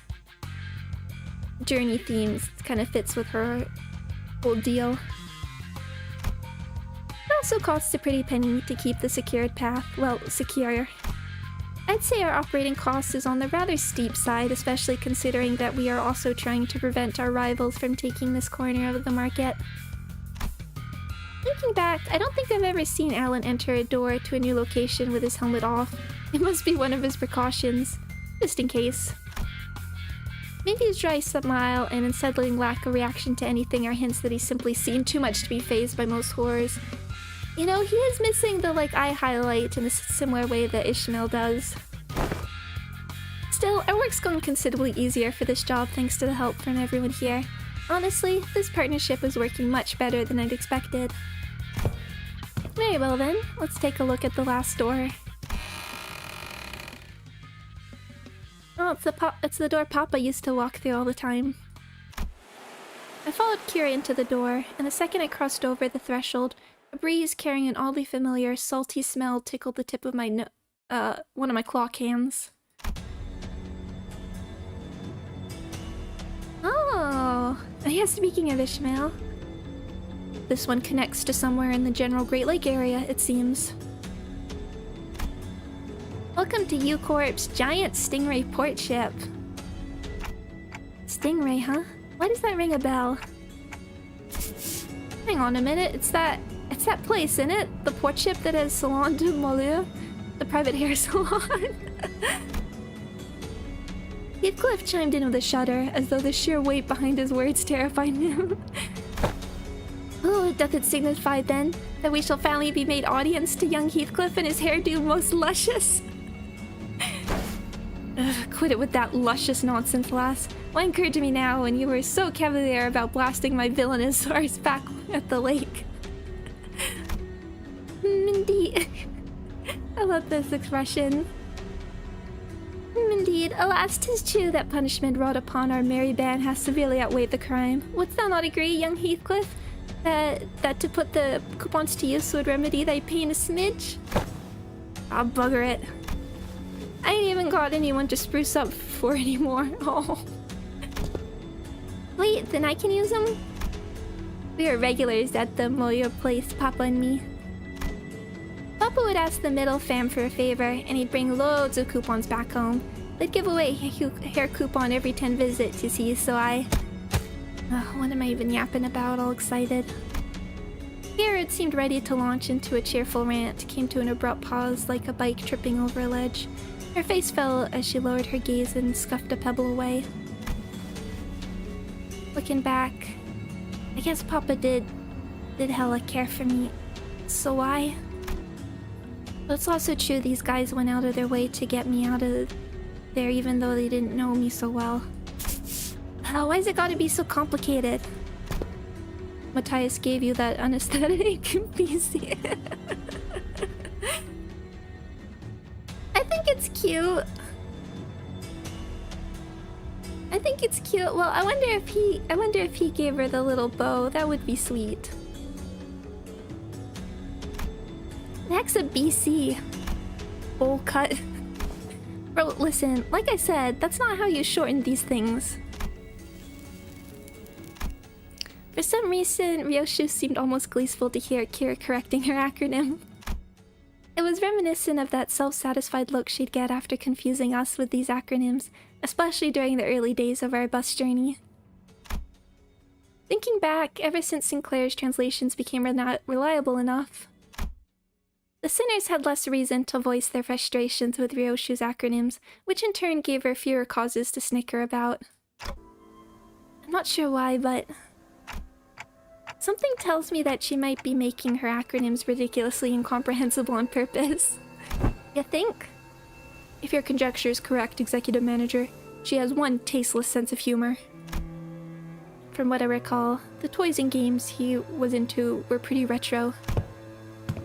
themes kind of fits with her whole deal. It also costs a pretty penny to keep the secured path, well, secure. I'd say our operating cost is on the rather steep side, especially considering that we are also trying to prevent our rivals from taking this corner of the market. thinking back, I don't think I've ever seen Alan enter a door to a new location with his helmet off. It must be one of his precautions, just in case. Maybe his dry smile and unsettling lack of reaction to anything are hints that he's simply seen too much to be fazed by most horrors. You know, he is missing the eye highlight in a similar way that Ishmael does. Still, our work's going considerably easier for this job thanks to the help from everyone here. Honestly, this partnership is working much better than I'd expected. Very well then, let's take a look at the last door. Oh, it's the door Papa used to walk through all the time. I followed Kira into the door, and the second I crossed over the threshold, a breeze carrying an oddly familiar, salty smell tickled the tip of my one of my claw cans. Oh, yeah, speaking of Ishmael. This one connects to somewhere in the general Great Lake area, it seems. Welcome to U-Corp's giant Stingray port ship. Stingray, huh? Why does that ring a bell? Hang on a minute, it's that place, isn't it? The port ship that has Salon de Molure? The private hair salon? Heathcliff chimed in with a shudder, as though the sheer weight behind his words terrified him. Oh, doth it signify then that we shall finally be made audience to young Heathcliff and his hairdo most luscious? Ugh, quit it with that luscious nonsense, lass. Why encourage me now when you were so cavalier about blasting my villainous horse back at the lake? Indeed. I love this expression. Indeed, alas, 'tis true that punishment wrought upon our merry band has severely outweighed the crime. Wouldst thou not agree, young Heathcliff, that to put the coupons to use would remedy thy pain a smidge? Ah, bugger it. I ain't even got anyone to spruce up for anymore. Oh. Wait, then I can use them? We are regulars at the Moyo place, Papa and me. Papa would ask the middle fam for a favor, and he'd bring loads of coupons back home. They'd give away a hair coupon every 10 visits, you see, so I... what am I even yapping about, all excited? Here it seemed ready to launch into a cheerful rant, came to an abrupt pause like a bike tripping over a ledge. Her face fell as she lowered her gaze and scuffed a pebble away. Looking back, I guess Papa did hella care for me, so why? But it's also true these guys went out of their way to get me out of there even though they didn't know me so well. Why's it gotta be so complicated? Matthias gave you that unesthetic PC. I think it's cute. I think it's cute. Well, I wonder if he gave her the little bow. That would be sweet. Next a BC. Bowl cut. Bro, listen, like I said, that's not how you shorten these things. For some reason, Ryoshu seemed almost gleeful to hear Kira correcting her acronym. It was reminiscent of that self-satisfied look she'd get after confusing us with these acronyms, especially during the early days of our bus journey. Thinking back, ever since Sinclair's translations became reliable enough, the sinners had less reason to voice their frustrations with Ryoshu's acronyms, which in turn gave her fewer causes to snicker about. I'm not sure why, but something tells me that she might be making her acronyms ridiculously incomprehensible on purpose. You think? If your conjecture is correct, Executive Manager, she has one tasteless sense of humor. From what I recall, the toys and games he was into were pretty retro.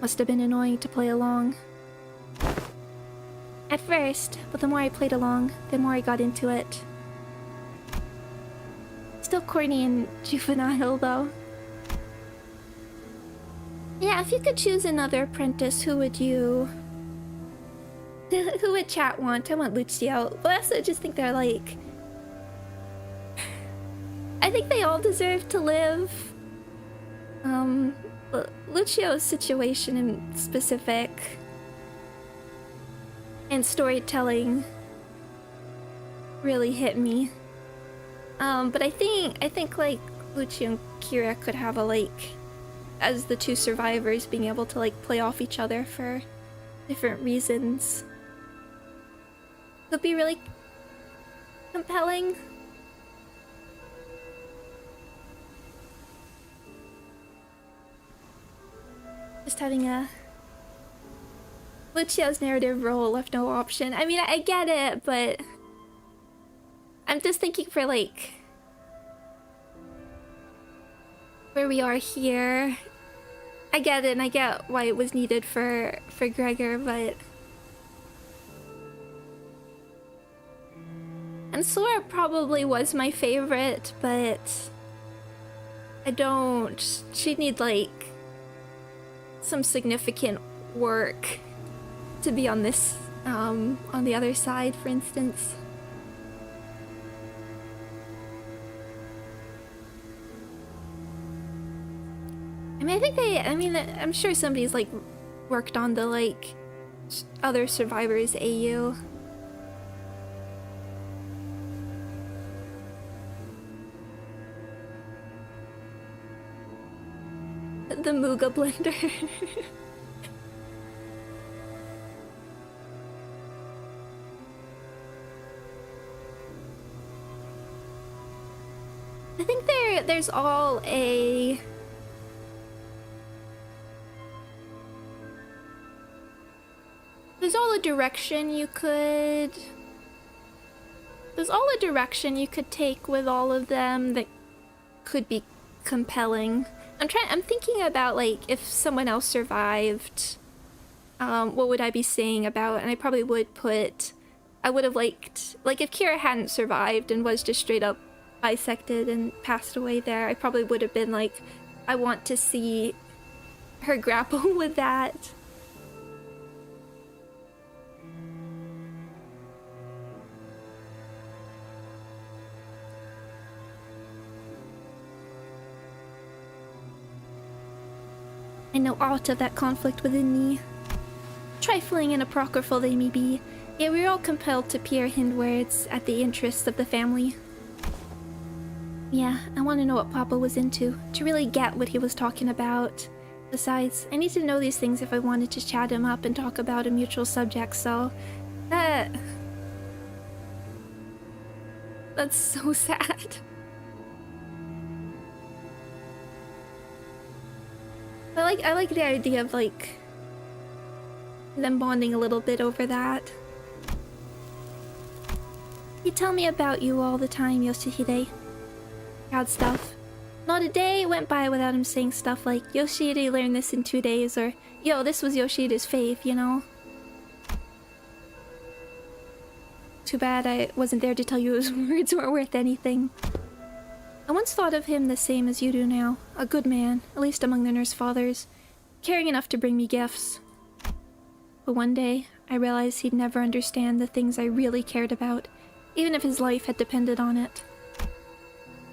Must have been annoying to play along. At first, but the more I played along, the more I got into it. Still corny and juvenile, though. Yeah, if you could choose another apprentice, who would you... who would chat want? I want Lucio. But I also just think they're like... I think they all deserve to live. Lucio's situation in specific and storytelling really hit me. But I think like Lucio and Kira could have a as the two survivors being able to like play off each other for different reasons could be really compelling. Just having a Lucio's narrative role left no option. I mean, I get it, but I'm just thinking for like where we are here. I get it, and I get why it was needed for Gregor, but and Sora probably was my favorite, but I don't. She'd need like some significant work to be on this, on the other side, for instance. I mean, I'm sure somebody's like worked on the like other survivors AU. The Muga blender. I think there's all a direction you could take with all of them that could be compelling. I'm thinking about like if someone else survived, what would I be saying about, and I probably would put, I would have liked, like if Kira hadn't survived and was just straight up bisected and passed away there, I probably would have been like, I want to see her grapple with that. I know aught of that conflict within me. Trifling and apocryphal they may be, yet we are all compelled to peer hindwards at the interests of the family. Yeah, I want to know what Papa was into, to really get what he was talking about. Besides, I need to know these things if I wanted to chat him up and talk about a mutual subject, so... That's so sad. I like the idea of, like, them bonding a little bit over that. You tell me about you all the time, Yoshihide. Proud stuff. Not a day went by without him saying stuff like, Yoshihide learned this in 2 days, or, yo, this was Yoshihide's fave, you know? Too bad I wasn't there to tell you his words weren't worth anything. I once thought of him the same as you do now. A good man, at least among the nurse fathers. Caring enough to bring me gifts. But one day, I realized he'd never understand the things I really cared about, even if his life had depended on it.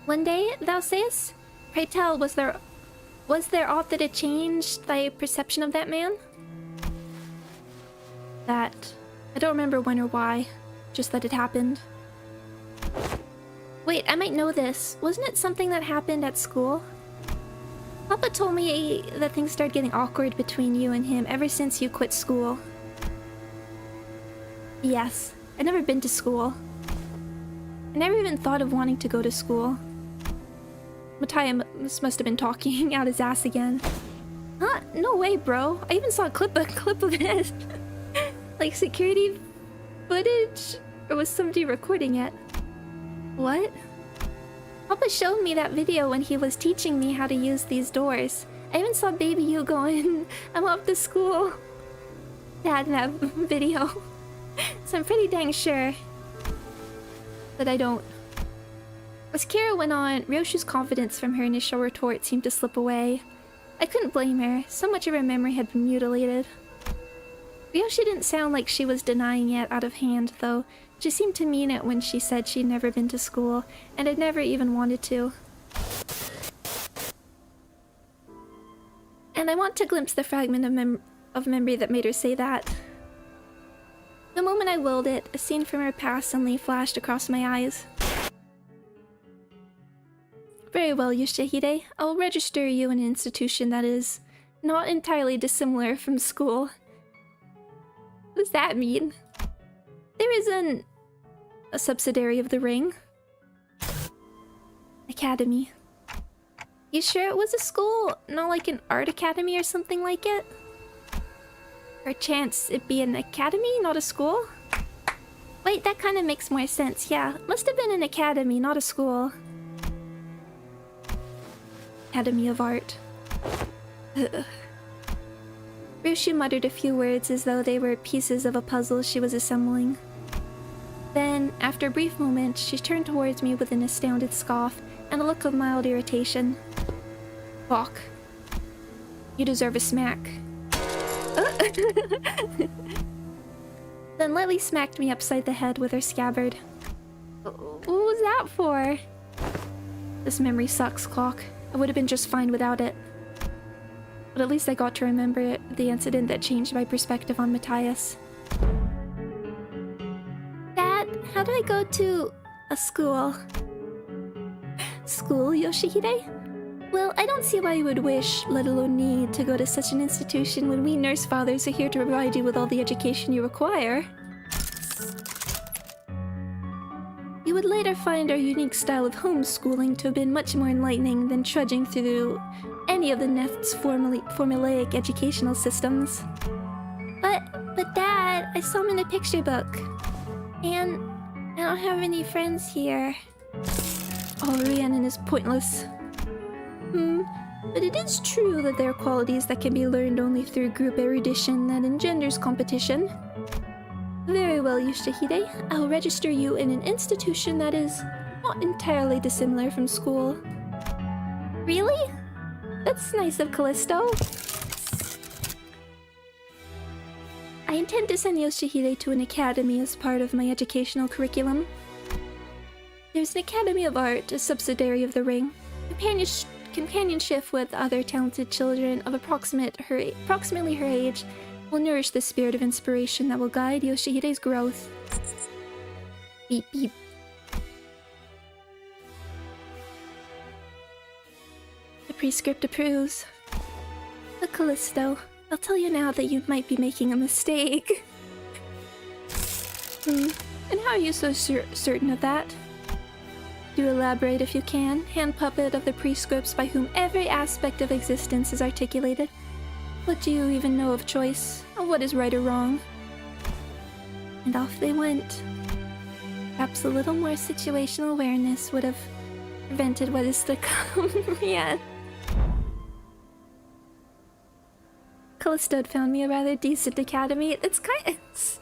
One day, thou sayest? Pray tell, was there aught that had changed thy perception of that man? That... I don't remember when or why, just that it happened. Wait, I might know this. Wasn't it something that happened at school? Papa told me that things started getting awkward between you and him ever since you quit school. Yes, I'd never been to school. I never even thought of wanting to go to school. Mattia must have been talking out his ass again. Huh? No way, bro. I even saw a clip of it. Like security footage? Or was somebody recording it? What? Papa showed me that video when he was teaching me how to use these doors. I even saw baby you going, I'm off to school. Dad in that video. So I'm pretty dang sure that I don't. As Kira went on, Ryoshu's confidence from her initial retort seemed to slip away. I couldn't blame her. So much of her memory had been mutilated. Ryoshi didn't sound like she was denying it out of hand, though. She seemed to mean it when she said she'd never been to school, and had never even wanted to. And I want to glimpse the fragment of memory that made her say that. The moment I willed it, a scene from her past suddenly flashed across my eyes. Very well, Yoshihide. I'll register you in an institution that is not entirely dissimilar from school. What does that mean? There isn't a subsidiary of the ring. Academy. You sure it was a school? Not like an art academy or something like it? Or chance it be an academy, not a school? Wait, that kind of makes more sense. Yeah, must have been an academy, not a school. Academy of Art. Ugh. Ryushu muttered a few words as though they were pieces of a puzzle she was assembling. Then, after a brief moment, she turned towards me with an astounded scoff and a look of mild irritation. Fuck. You deserve a smack. Then Lily smacked me upside the head with her scabbard. What was that for? This memory sucks, Clock. I would have been just fine without it. But at least I got to remember the incident that changed my perspective on Matthias. Dad, how do I go to a school? School, Yoshihide? Well, I don't see why you would wish, let alone need, to go to such an institution when we nurse fathers are here to provide you with all the education you require. You would later find our unique style of homeschooling to have been much more enlightening than trudging through any of the Nest's formulaic educational systems. But Dad, I saw him in a picture book. And I don't have any friends here. Oh, Rhiannon is pointless. But it is true that there are qualities that can be learned only through group erudition that engenders competition. Very well, Yoshihide. I'll register you in an institution that is not entirely dissimilar from school. Really? That's nice of Callisto. I intend to send Yoshihide to an academy as part of my educational curriculum. There's an Academy of Art, a subsidiary of the Ring. Companionship with other talented children of approximately her age will nourish the spirit of inspiration that will guide Yoshihide's growth. Beep beep. The prescript approves. But Callisto, I'll tell you now that you might be making a mistake. And how are you so certain of that? Do elaborate if you can, hand puppet of the prescripts by whom every aspect of existence is articulated. What do you even know of choice, of what is right or wrong? And off they went. Perhaps a little more situational awareness would have prevented what is to come. Yeah. Callisto had found me a rather decent academy. It's kind of...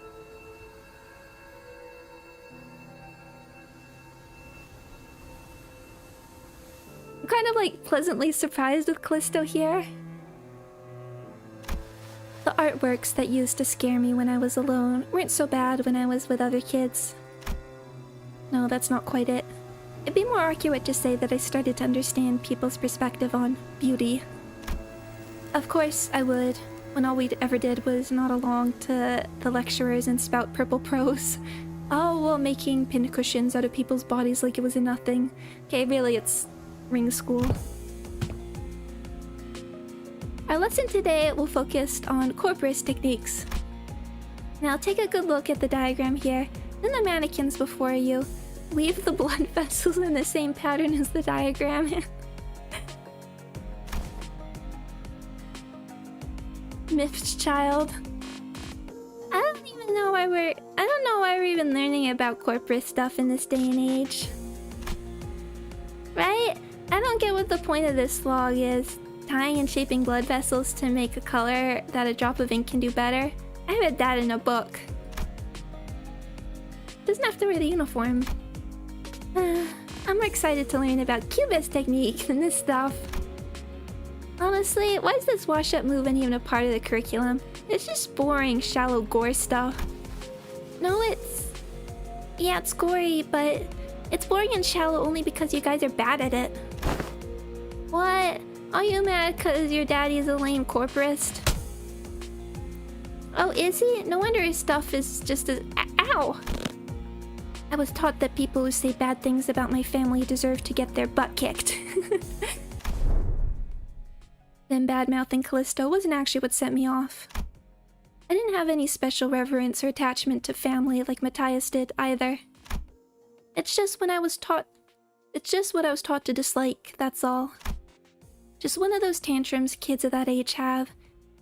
I'm kind of like pleasantly surprised with Callisto here. The artworks that used to scare me when I was alone weren't so bad when I was with other kids. No, that's not quite it. It'd be more accurate to say that I started to understand people's perspective on beauty. Of course, I would, when all we ever did was nod along to the lecturers and spout purple prose. All while making pincushions out of people's bodies like it was a nothing. Okay, really, it's Ring School. Our lesson today will focus on corporate techniques. Now take a good look at the diagram here, then the mannequins before you. Weave the blood vessels in the same pattern as the diagram. Miffed child. I don't know why we're even learning about corporate stuff in this day and age. Right? I don't get what the point of this log is. Tying and shaping blood vessels to make a color that a drop of ink can do better. I read that in a book. Doesn't have to wear the uniform. I'm more excited to learn about Cubist technique than this stuff. Honestly, why is this wash-up movement even a part of the curriculum? It's just boring, shallow gore stuff. No, yeah, it's gory, but it's boring and shallow only because you guys are bad at it. What? Are you mad because your daddy is a lame corporist? Oh, is he? No wonder his stuff is just as... Ow! I was taught that people who say bad things about my family deserve to get their butt kicked. Then bad-mouthing Callisto wasn't actually what set me off. I didn't have any special reverence or attachment to family like Matthias did either. It's just what I was taught to dislike, that's all. Just one of those tantrums kids of that age have.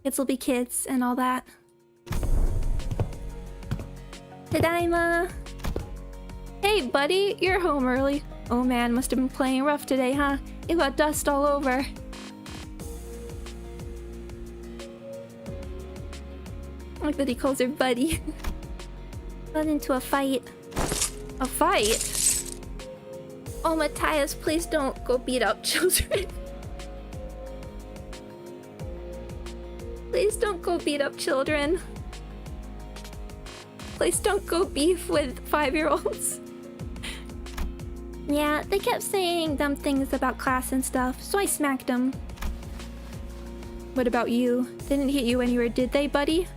Kids will be kids and all that. Tadaima! Hey buddy, you're home early. Oh man, must have been playing rough today, huh? It got dust all over. I like that he calls her buddy. Got into a fight. A fight? Oh, Matthias, please don't go beat up children. Please don't go beat up children. Please don't go beef with 5-year-olds. Yeah, they kept saying dumb things about class and stuff, so I smacked them. What about you? They didn't hit you anywhere, did they, buddy?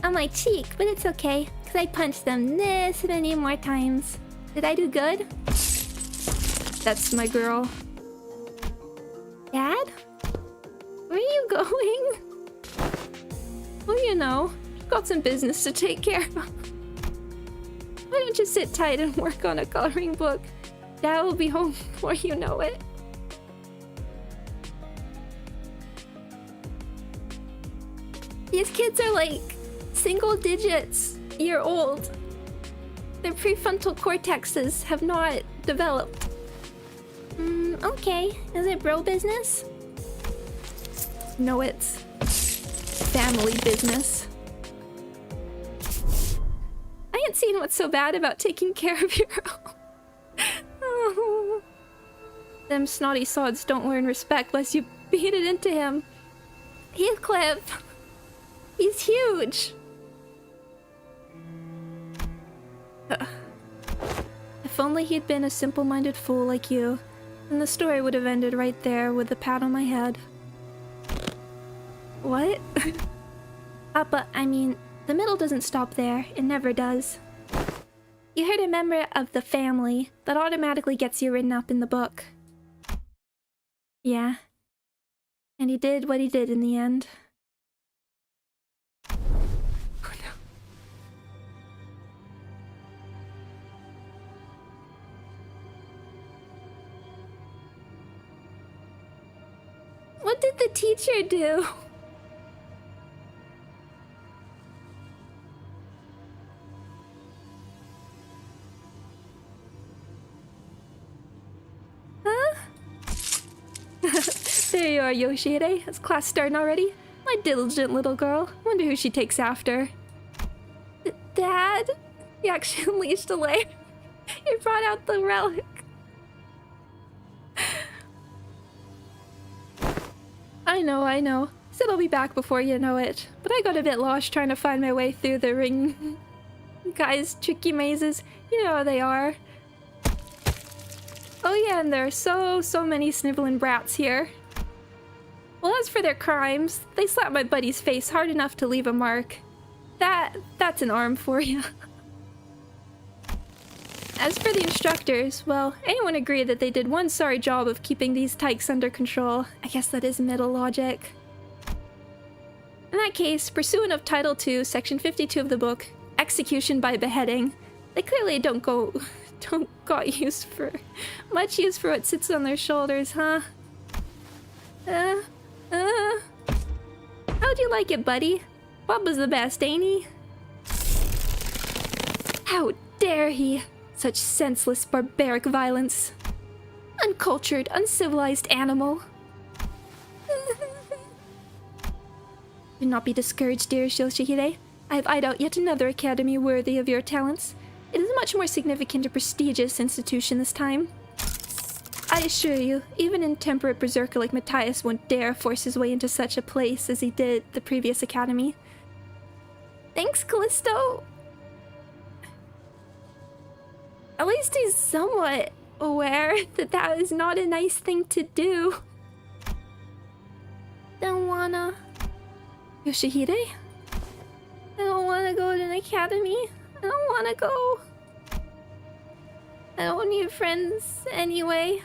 On my cheek, but it's okay, because I punched them this many more times. Did I do good? That's my girl. Dad? Where are you going? Well, you know, got some business to take care of. Why don't you sit tight and work on a coloring book? Dad will be home before you know it. These kids are like single digits year old. Their prefrontal cortexes have not developed. Okay. Is it bro business? No, it's family business. I ain't seen what's so bad about taking care of your own. Oh. Them snotty sods don't learn respect unless you beat it into him. Heathcliff! He's huge! If only he'd been a simple-minded fool like you, then the story would have ended right there with a pat on my head. What? But I mean, the middle doesn't stop there. It never does. You hurt a member of the family, that automatically gets you written up in the book. Yeah. And he did what he did in the end. Oh no. What did the teacher do? There you are, Yoshide. Is class starting already? My diligent little girl. Wonder who she takes after. Dad? You actually unleashed a lair. You brought out the relic. I know. Said I'll be back before you know it. But I got a bit lost trying to find my way through the ring guys' tricky mazes. You know how they are. Oh yeah, and there are so many sniveling brats here. Well, as for their crimes, they slapped my buddy's face hard enough to leave a mark. That's an arm for you. As for the instructors, well, anyone agreed that they did one sorry job of keeping these tykes under control. I guess that is middle logic. In that case, pursuant of Title II, Section 52 of the book, execution by beheading, they clearly don't got much use for what sits on their shoulders, huh? How'd you like it, buddy? Bob was the best, ain't he? How dare he? Such senseless, barbaric violence. Uncultured, uncivilized animal. Do not be discouraged, dear Yoshihide. I have eyed out yet another academy worthy of your talents. It is a much more significant and prestigious institution this time. I assure you, even an intemperate berserker like Matthias won't dare force his way into such a place as he did the previous academy. Thanks, Callisto! At least he's somewhat aware that that is not a nice thing to do. Don't wanna... Yoshihide? I don't wanna go to an academy. I don't wanna go. I don't need friends anyway.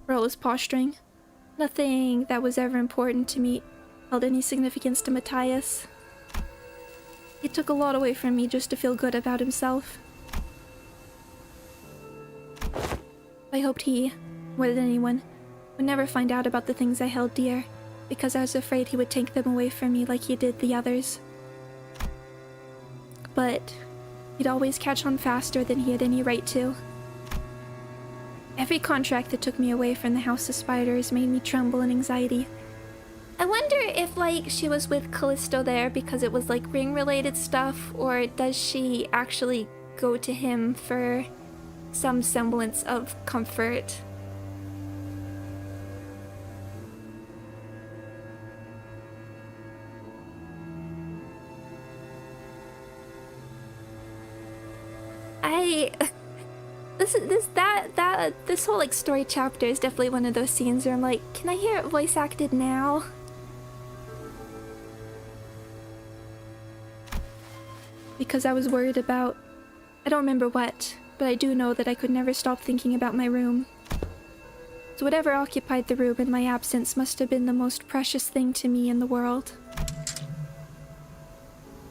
Ro was posturing. Nothing that was ever important to me held any significance to Matthias. He took a lot away from me just to feel good about himself. I hoped he, more than anyone, would never find out about the things I held dear, because I was afraid he would take them away from me like he did the others. But he'd always catch on faster than he had any right to. Every contract that took me away from the House of Spiders made me tremble in anxiety. I wonder if, like, she was with Callisto there because it was, like, ring-related stuff, or does she actually go to him for some semblance of comfort? This whole like story chapter is definitely one of those scenes where I'm like, can I hear it voice acted now? Because I was worried about, I don't remember what, but I do know that I could never stop thinking about my room. So whatever occupied the room in my absence must have been the most precious thing to me in the world.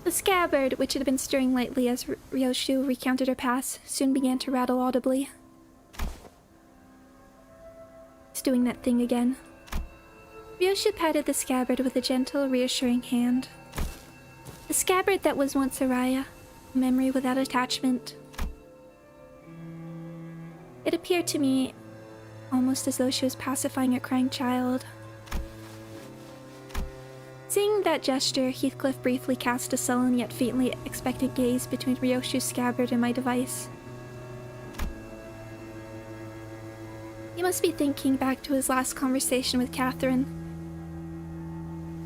The scabbard, which had been stirring lightly as Ryoshu recounted her past, soon began to rattle audibly. It's doing that thing again. Ryoshu patted the scabbard with a gentle, reassuring hand. The scabbard that was once Araya, a memory without attachment. It appeared to me almost as though she was pacifying a crying child. Seeing that gesture, Heathcliff briefly cast a sullen yet faintly expectant gaze between Ryoshu's scabbard and my device. He must be thinking back to his last conversation with Catherine.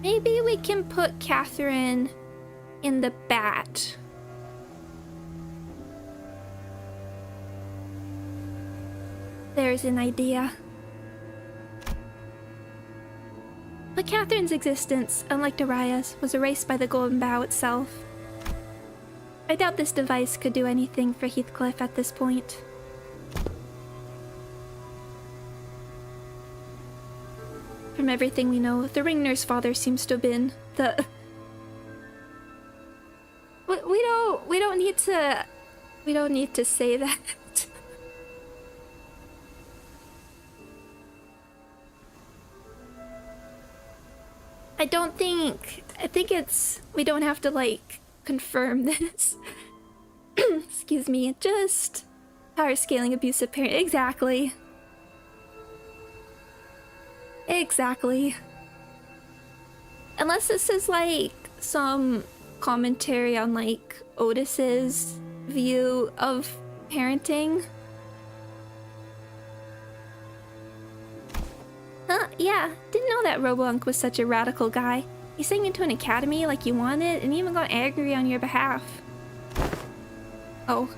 Maybe we can put Catherine in the bat. There's an idea. But Catherine's existence, unlike Daria's, was erased by the Golden Bough itself. I doubt this device could do anything for Heathcliff at this point. From everything we know, the Ringner's father seems to have been the... We don't need to say that. I think it's, we don't have to, like, confirm this. Excuse me, just power scaling abusive parent. Exactly. Unless this is, like, some commentary on, like, Otis's view of parenting. Huh, yeah, didn't know that Robo-Unk was such a radical guy. He sang into an academy like you wanted, and even got angry on your behalf. Oh.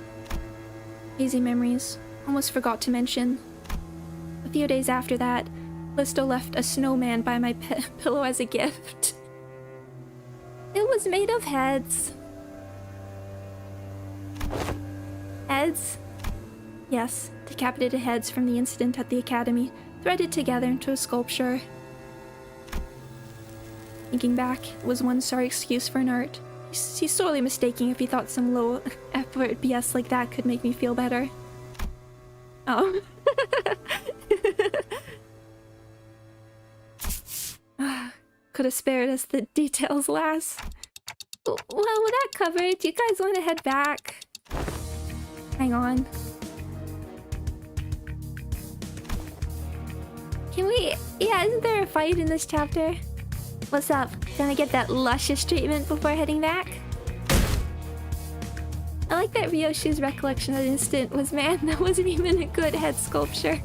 Hazy memories. Almost forgot to mention. A few days after that, Listo left a snowman by my pillow as a gift. It was made of heads. Heads? Yes, decapitated heads from the incident at the academy, threaded together into a sculpture. Thinking back, it was one sorry excuse for an art. He's sorely mistaken if he thought some low-effort BS like that could make me feel better. Oh. Could have spared us the details last. Well, with that covered, do you guys want to head back? Hang on. Can we... Yeah, isn't there a fight in this chapter? What's up? Gonna get that luscious treatment before heading back? I like that Ryoshu's recollection of the incident was, man, that wasn't even a good head sculpture.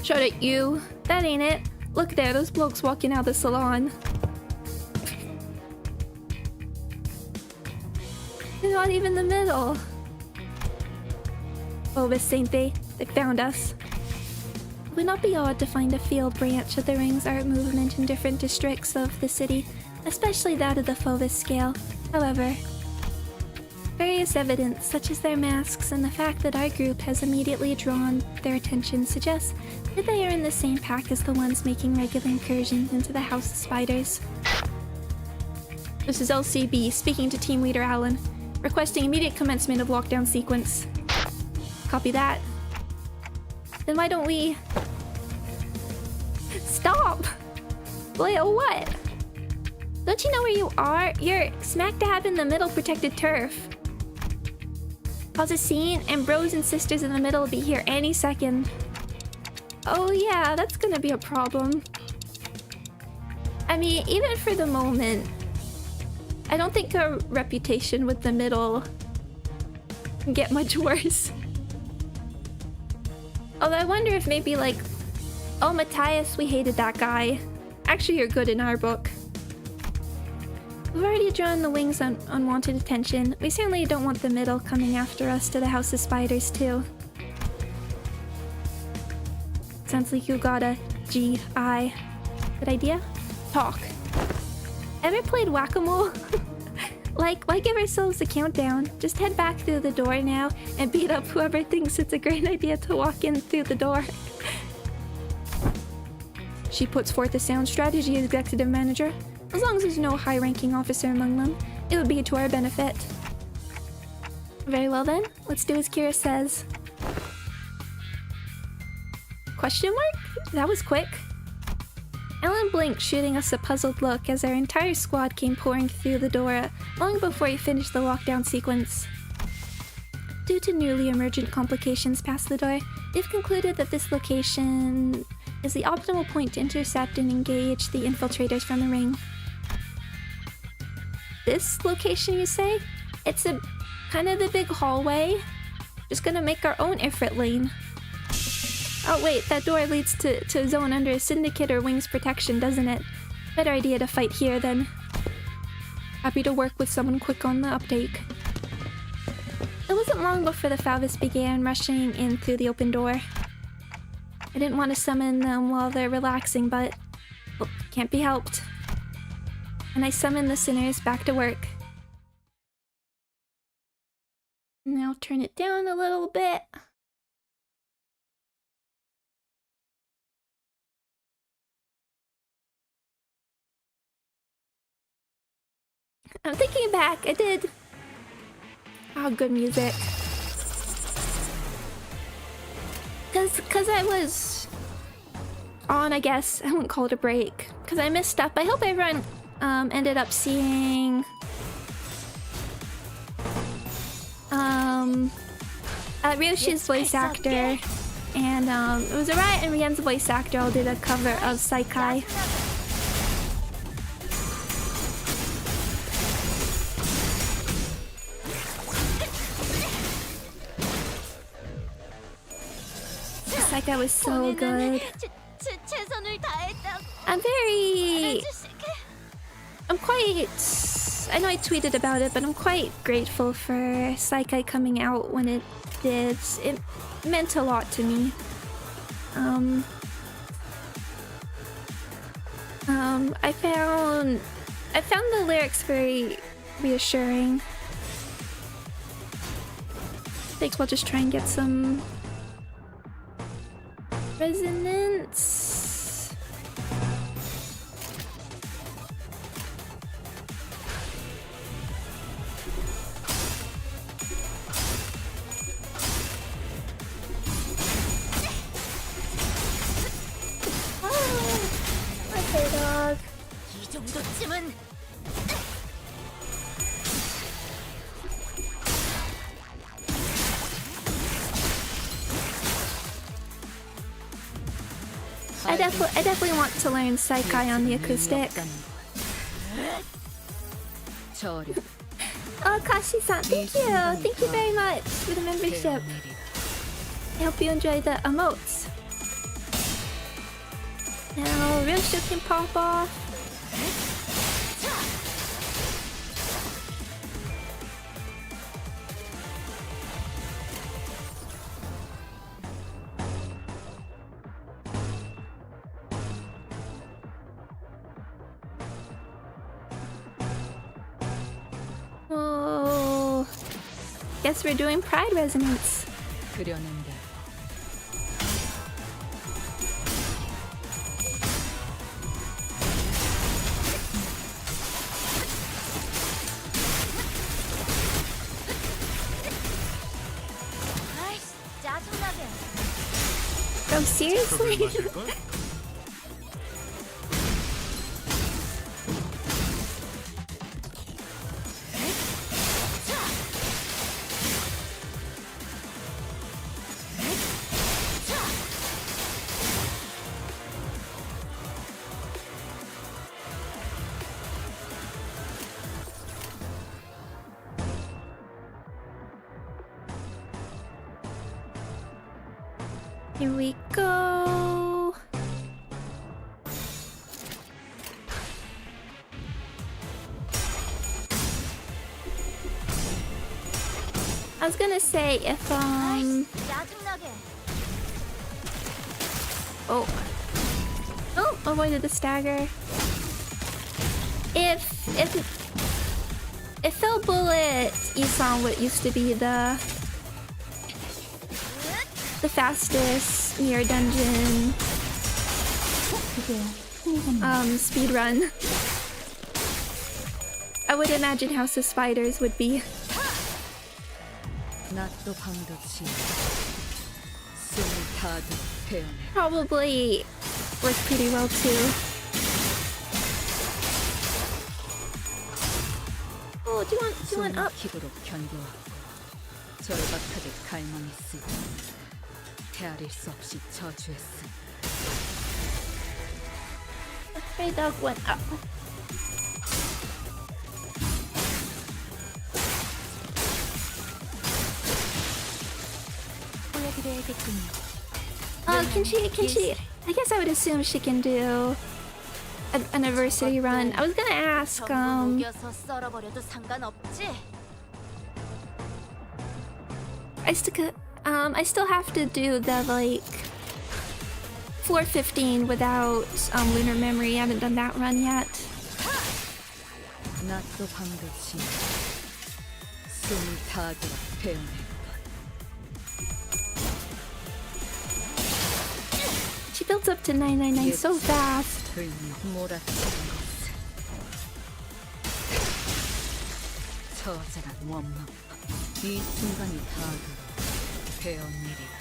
Shut it, you. That ain't it. Look there, those blokes walking out of the salon. They're not even the middle. Oh, this ain't they? They found us. It would not be odd to find a field branch of the Ring's art movement in different districts of the city, especially that of the Fauves scale. However, Various evidence, such as their masks and the fact that our group has immediately drawn their attention, suggests that they are in the same pack as the ones making regular incursions into the House of Spiders. This is LCB, speaking to Team Leader Alan, requesting immediate commencement of lockdown sequence. Copy that. Then why don't we... Stop! Wait, what? Don't you know where you are? You're smack dab in the middle protected turf. Cause a scene, and bros and sisters in the middle will be here any second. Oh yeah, that's gonna be a problem. I mean, even for the moment, I don't think our reputation with the middle can get much worse. Although I wonder if maybe like, oh Matthias, we hated that guy. Actually, you're good in our book. We've already drawn the wings on unwanted attention. We certainly don't want the middle coming after us to the House of Spiders too. Sounds like you got a G.I. Good idea? Talk. Ever played whack-a-mole? Like, why give ourselves a countdown? Just head back through the door now and beat up whoever thinks it's a great idea to walk in through the door. She puts forth a sound strategy, Executive Manager. As long as there's no high-ranking officer among them, it would be to our benefit. Very well then, let's do as Kira says. Question mark? That was quick. Alan blinked, shooting us a puzzled look as our entire squad came pouring through the door long before he finished the lockdown sequence. Due to newly emergent complications past the door, they've concluded that this location is the optimal point to intercept and engage the infiltrators from the ring. This location, you say? It's a kind of the big hallway. Just gonna make our own Ifrit lane. Oh wait, that door leads to a zone under a syndicate or wings protection, doesn't it? Better idea to fight here then. Happy to work with someone quick on the uptake. It wasn't long before the Falvis began rushing in through the open door. I didn't want to summon them while they're relaxing, but well, can't be helped. And I summoned the sinners back to work. Now turn it down a little bit. I'm thinking back, I did... Oh, good music. Cause I was on, I guess. I wouldn't call it a break. Cause I missed up. I hope everyone ended up seeing Ryoshi's voice actor, and it was Araya and Rien's voice actor all did a cover of Saikai. Saikai was so good. I'm quite... I know I tweeted about it, but I'm quite grateful for Saikai coming out when it did. It meant a lot to me. I found the lyrics very reassuring. I think we'll just try and get some resonance. Okay, dog. I definitely want to learn Saikai on the acoustic. Oh, Kashi-san, thank you! Thank you very much for the membership. I hope you enjoy the emotes. Now, Ryoshu can pop off. Oh, Guess we're doing pride resonance. 그려낸 대로 아이씨, 짜증나게. Oh, seriously? Here we go. I was gonna say if 짜증나게. oh avoided the stagger. If Phil Bullet Isan what used to be the fastest mirror dungeon speed run, I would imagine House of Spiders would be. 낫도 방도치 숨을 다들 베어내 Probably works pretty well too. Oh, do you want up? 기도로 견뎌왔고 절박하게 갈망했으니 헤아릴 수 없이 저주했음. Stray dog went up. 보여드려야겠군요. Can she? I guess I would assume she can do an anniversary run. I was gonna ask, 전부 녹여서 썰어버려도 상관없지? I still have to do the like floor 15 without lunar memory. I haven't done that run yet. 낫도 방도치 숨을 다들 베어내 She builds up to 999 so fast. 몰아치는 것을 처절한 원망 이 순간이 다들 베어내리라.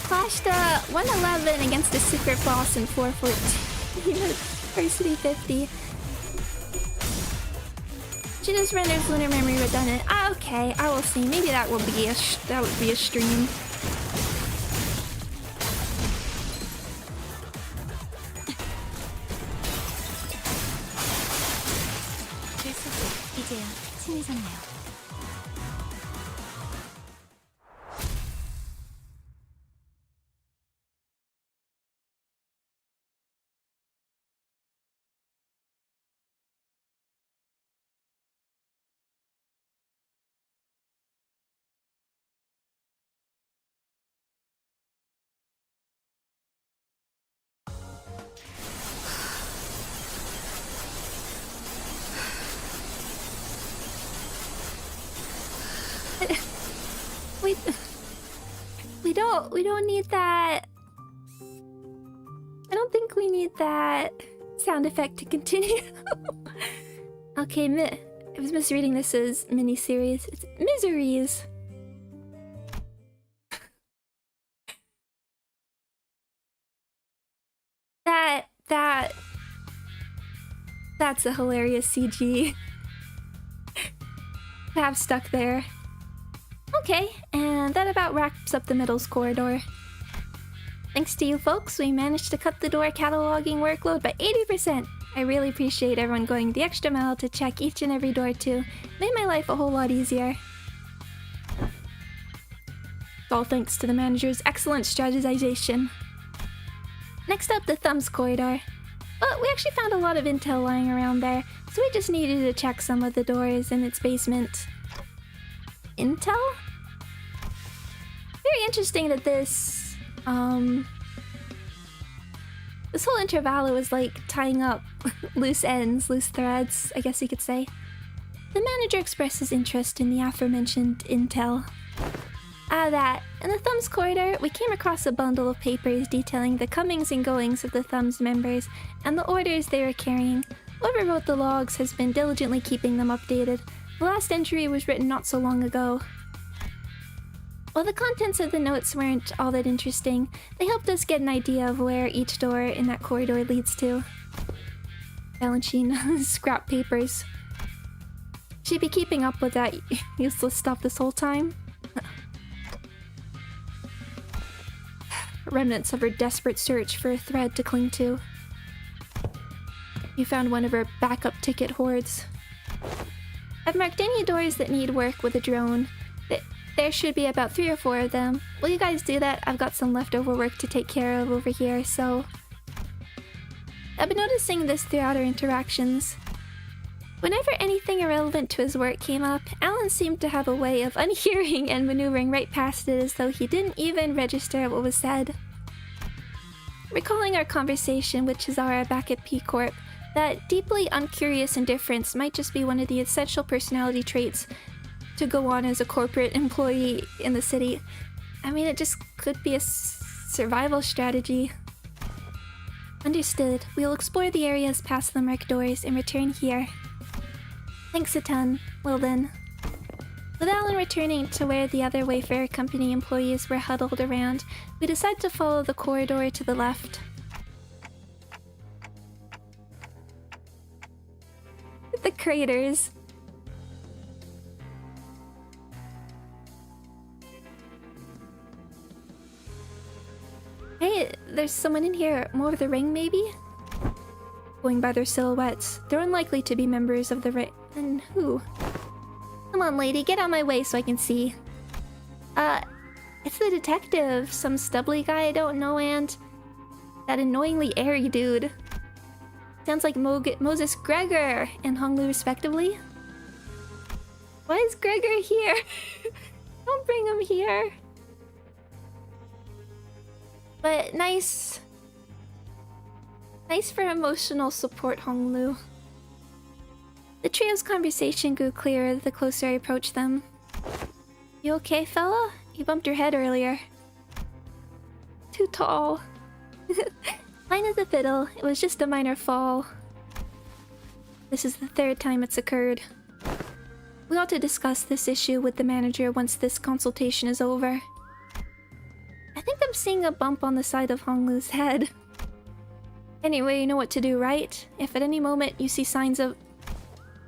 Clashed 111 against the secret boss in 414. University 50. She just renders lunar memory redundant. Ah, okay, I will see. Maybe that will be that would be a stream. 글쎄, 이제야 친해졌네요. We don't need that. I don't think we need that sound effect to continue. Okay, I was misreading this as mini-series. It's miseries. That's a hilarious CG. to have stuck there. Okay, and that about wraps up the middles corridor. Thanks to you folks, we managed to cut the door cataloging workload by 80%. I really appreciate everyone going the extra mile to check each and every door too. Made my life a whole lot easier. All thanks to the manager's excellent strategization. Next up, the thumbs corridor. But we actually found a lot of intel lying around there, so we just needed to check some of the doors in its basement. Intel? Very interesting that this This whole intervallo was like tying up loose ends, loose threads, I guess you could say. The manager expresses interest in the aforementioned intel. That. In the Thumbs corridor, we came across a bundle of papers detailing the comings and goings of the Thumbs members and the orders they were carrying. Whoever wrote the logs has been diligently keeping them updated. The last entry was written not so long ago. While the contents of the notes weren't all that interesting, they helped us get an idea of where each door in that corridor leads to. Balanchine, scrap papers. She'd be keeping up with that useless stuff this whole time. Remnants of her desperate search for a thread to cling to. You found one of her backup ticket hoards. I've marked any doors that need work with a drone. There should be about 3 or 4 of them. Will you guys do that? I've got some leftover work to take care of over here, so... I've been noticing this throughout our interactions. Whenever anything irrelevant to his work came up, Alan seemed to have a way of unhearing and maneuvering right past it as though he didn't even register what was said. Recalling our conversation with Chizara back at P Corp, that deeply uncurious indifference might just be one of the essential personality traits to go on as a corporate employee in the city. I mean, it just could be a survival strategy. Understood. We'll explore the areas past the marked doors and return here. Thanks a ton. Well then. With Alan returning to where the other Wayfarer Company employees were huddled around, we decided to follow the corridor to the left. The craters. Hey, there's someone in here. More of the ring, maybe? Going by their silhouettes, they're unlikely to be members of the ring. And who? Come on, lady, get out of my way so I can see. It's the detective. Some stubbly guy I don't know, and that annoyingly airy dude. Sounds like Moses Gregor and Honglu respectively. Why is Gregor here? Don't bring him here. But nice for emotional support, Honglu. The trio's conversation grew clearer the closer I approached them. You okay, fella? You bumped your head earlier. Too tall. Fine as a fiddle. It was just a minor fall. This is the 3rd time it's occurred. We ought to discuss this issue with the manager once this consultation is over. I think I'm seeing a bump on the side of Honglu's head. Anyway, you know what to do, right? If at any moment you see signs of...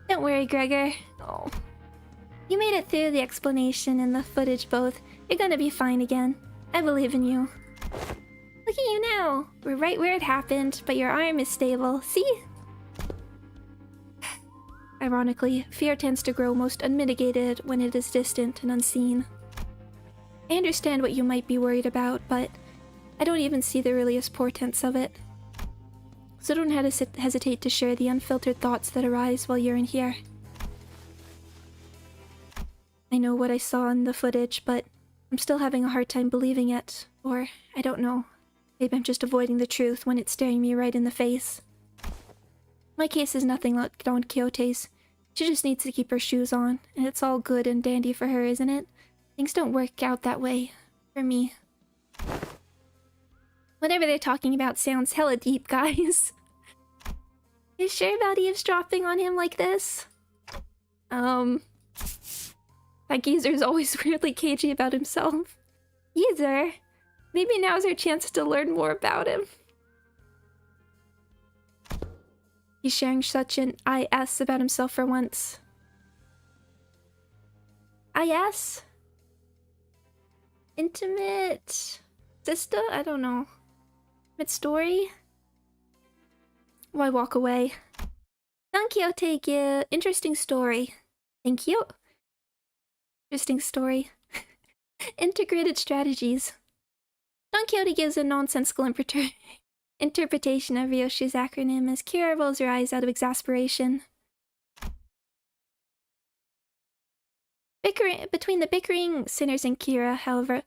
Don't worry, Gregor. Oh. You made it through the explanation and the footage both. You're gonna be fine again. I believe in you. Look at you now. We're right where it happened, but your arm is stable. See? Ironically, fear tends to grow most unmitigated when it is distant and unseen. I understand what you might be worried about, but I don't even see the earliest portents of it. So don't hesitate to share the unfiltered thoughts that arise while you're in here. I know what I saw in the footage, but I'm still having a hard time believing it. Or, I don't know. Maybe I'm just avoiding the truth when it's staring me right in the face. My case is nothing like Don Quixote's. She just needs to keep her shoes on, and it's all good and dandy for her, isn't it? Things don't work out that way. For me. Whatever they're talking about sounds hella deep, guys. You sure about eavesdropping on him like this? That geezer's always weirdly cagey about himself. Geezer? Maybe now's our chance to learn more about him. He's sharing such an IS about himself for once. IS? Intimate... Sister? I don't know. Intimate story? Why walk away? Don Quixote give interesting story. Thank you. Interesting story. Integrated strategies. Don Quixote gives a nonsensical interpretation of Ryoshi's acronym as Kira rolls her eyes out of exasperation. Between the bickering sinners and Kira, however,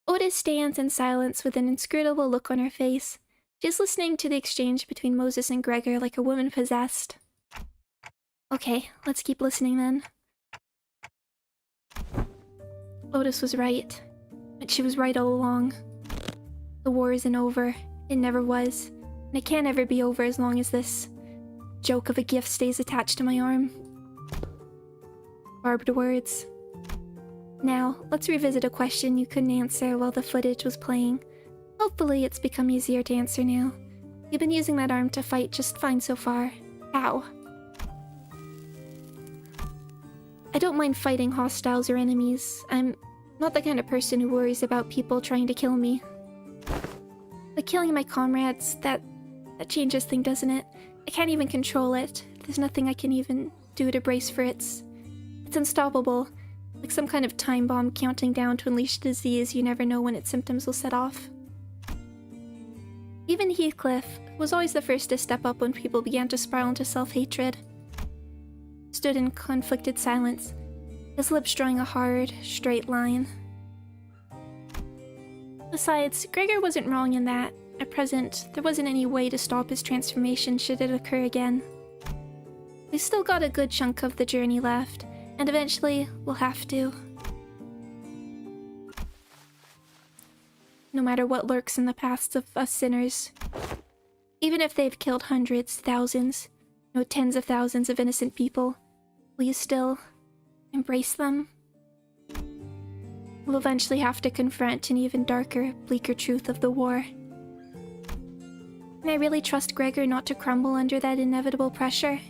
Otis stands in silence with an inscrutable look on her face. She's listening to the exchange between Moses and Gregor like a woman possessed. Okay, let's keep listening then. Lotus was right. But she was right all along. The war isn't over. It never was. And it can't ever be over as long as this joke of a gift stays attached to my arm. Barbed words. Now, let's revisit a question you couldn't answer while the footage was playing. Hopefully it's become easier to answer now. You've been using that arm to fight just fine so far. How? I don't mind fighting hostiles or enemies. I'm not the kind of person who worries about people trying to kill me. But killing my comrades, that changes things, doesn't it? I can't even control it. There's nothing I can even do to brace for it. It's unstoppable. Like some kind of time bomb counting down to unleash disease you never know when its symptoms will set off. Even Heathcliff was always the first to step up when people began to spiral into self-hatred. Stood in conflicted silence, his lips drawing a hard, straight line. Besides, Gregor wasn't wrong in that, at present, there wasn't any way to stop his transformation should it occur again. We've still got a good chunk of the journey left, and eventually, we'll have to. No matter what lurks in the pasts of us sinners. Even if they've killed hundreds, thousands, no tens of thousands of innocent people, will you still embrace them? We'll eventually have to confront an even darker, bleaker truth of the war. Can I really trust Gregor not to crumble under that inevitable pressure?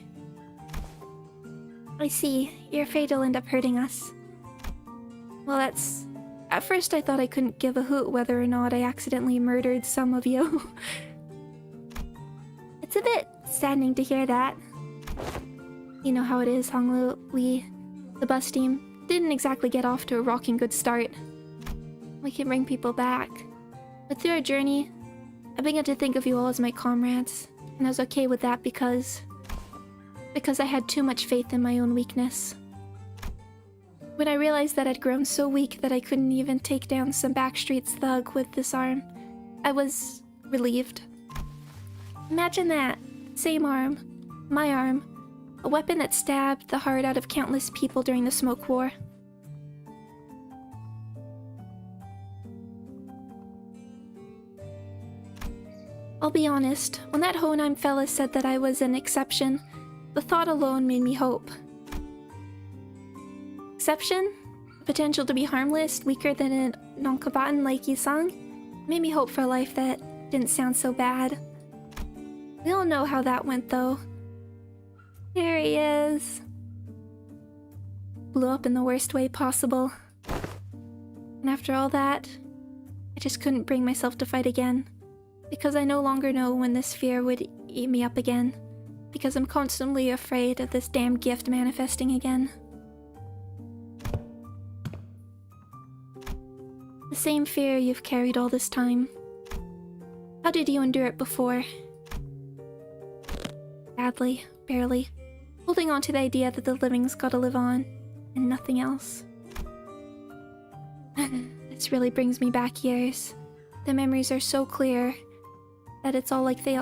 I see. You're afraid he'll end up hurting us. Well, that's... At first I thought I couldn't give a hoot whether or not I accidentally murdered some of you. It's a bit saddening to hear that. You know how it is, Honglu. The bus team, didn't exactly get off to a rocking good start. We can bring people back. But through our journey, I began to think of you all as my comrades. And I was okay with that because I had too much faith in my own weakness. When I realized that I'd grown so weak that I couldn't even take down some backstreets thug with this arm, I was relieved. Imagine that. Same arm. My arm. A weapon that stabbed the heart out of countless people during the Smoke War. I'll be honest, when that Honheim fella said that I was an exception, the thought alone made me hope. Exception? Potential to be harmless, weaker than a non-combatant like Yisung? Made me hope for a life that didn't sound so bad. We all know how that went though. Here he is. Blew up in the worst way possible. And after all that, I just couldn't bring myself to fight again. Because I no longer know when this fear would eat me up again. Because I'm constantly afraid of this damn gift manifesting again. The same fear you've carried all this time. How did you endure it before? Badly, barely. Holding on to the idea that the living's gotta live on, and nothing else. This really brings me back years. The memories are so clear that it's like they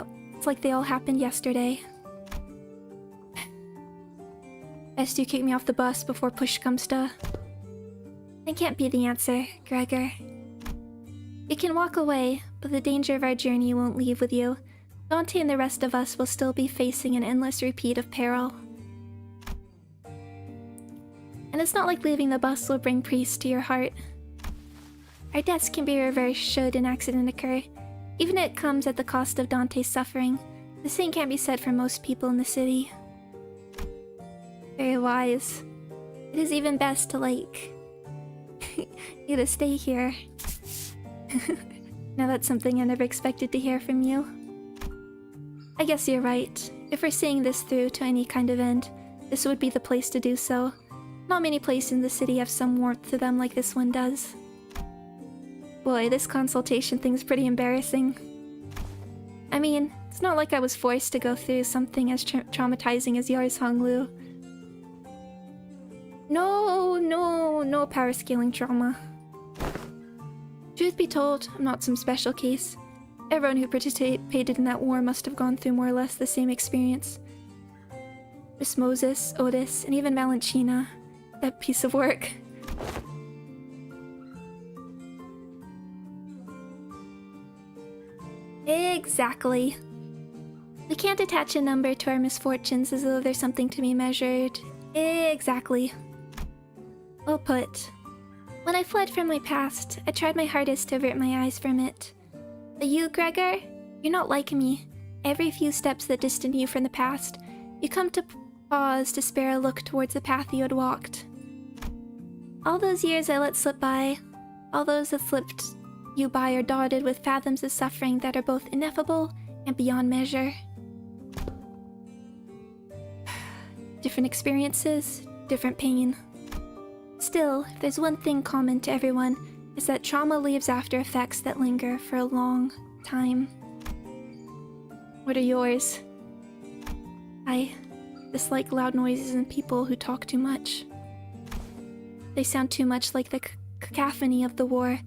all happened yesterday. Best you kick me off the bus before push comes to... That can't be the answer, Gregor. You can walk away, but the danger of our journey won't leave with you. Dante and the rest of us will still be facing an endless repeat of peril. And it's not like leaving the bus will bring peace to your heart. Our deaths can be reversed should an accident occur, even if it comes at the cost of Dante's suffering. The same can't be said for most people in the city. Very wise. It is even best to, you to stay here. Now that's something I never expected to hear from you. I guess you're right. If we're seeing this through to any kind of end, this would be the place to do so. Not many places in the city have some warmth to them like this one does. Boy, this consultation thing's pretty embarrassing. I mean, it's not like I was forced to go through something as traumatizing as yours, Honglu. No power scaling trauma. Truth be told, I'm not some special case. Everyone who participated in that war must have gone through more or less the same experience. Miss Moses, Otis, and even Valentina. That piece of work. Exactly. We can't attach a number to our misfortunes as though there's something to be measured. Exactly. Well put. When I fled from my past, I tried my hardest to avert my eyes from it. But you, Gregor, you're not like me. Every few steps that distance you from the past, you come to pause to spare a look towards the path you had walked. All those years I let slip by, all those that slipped you by are dotted with fathoms of suffering that are both ineffable and beyond measure. Different experiences, different pain. Still, if there's one thing common to everyone, it's that trauma leaves after effects that linger for a long time. What are yours? I dislike loud noises and people who talk too much. They sound too much like the cacophony of the war,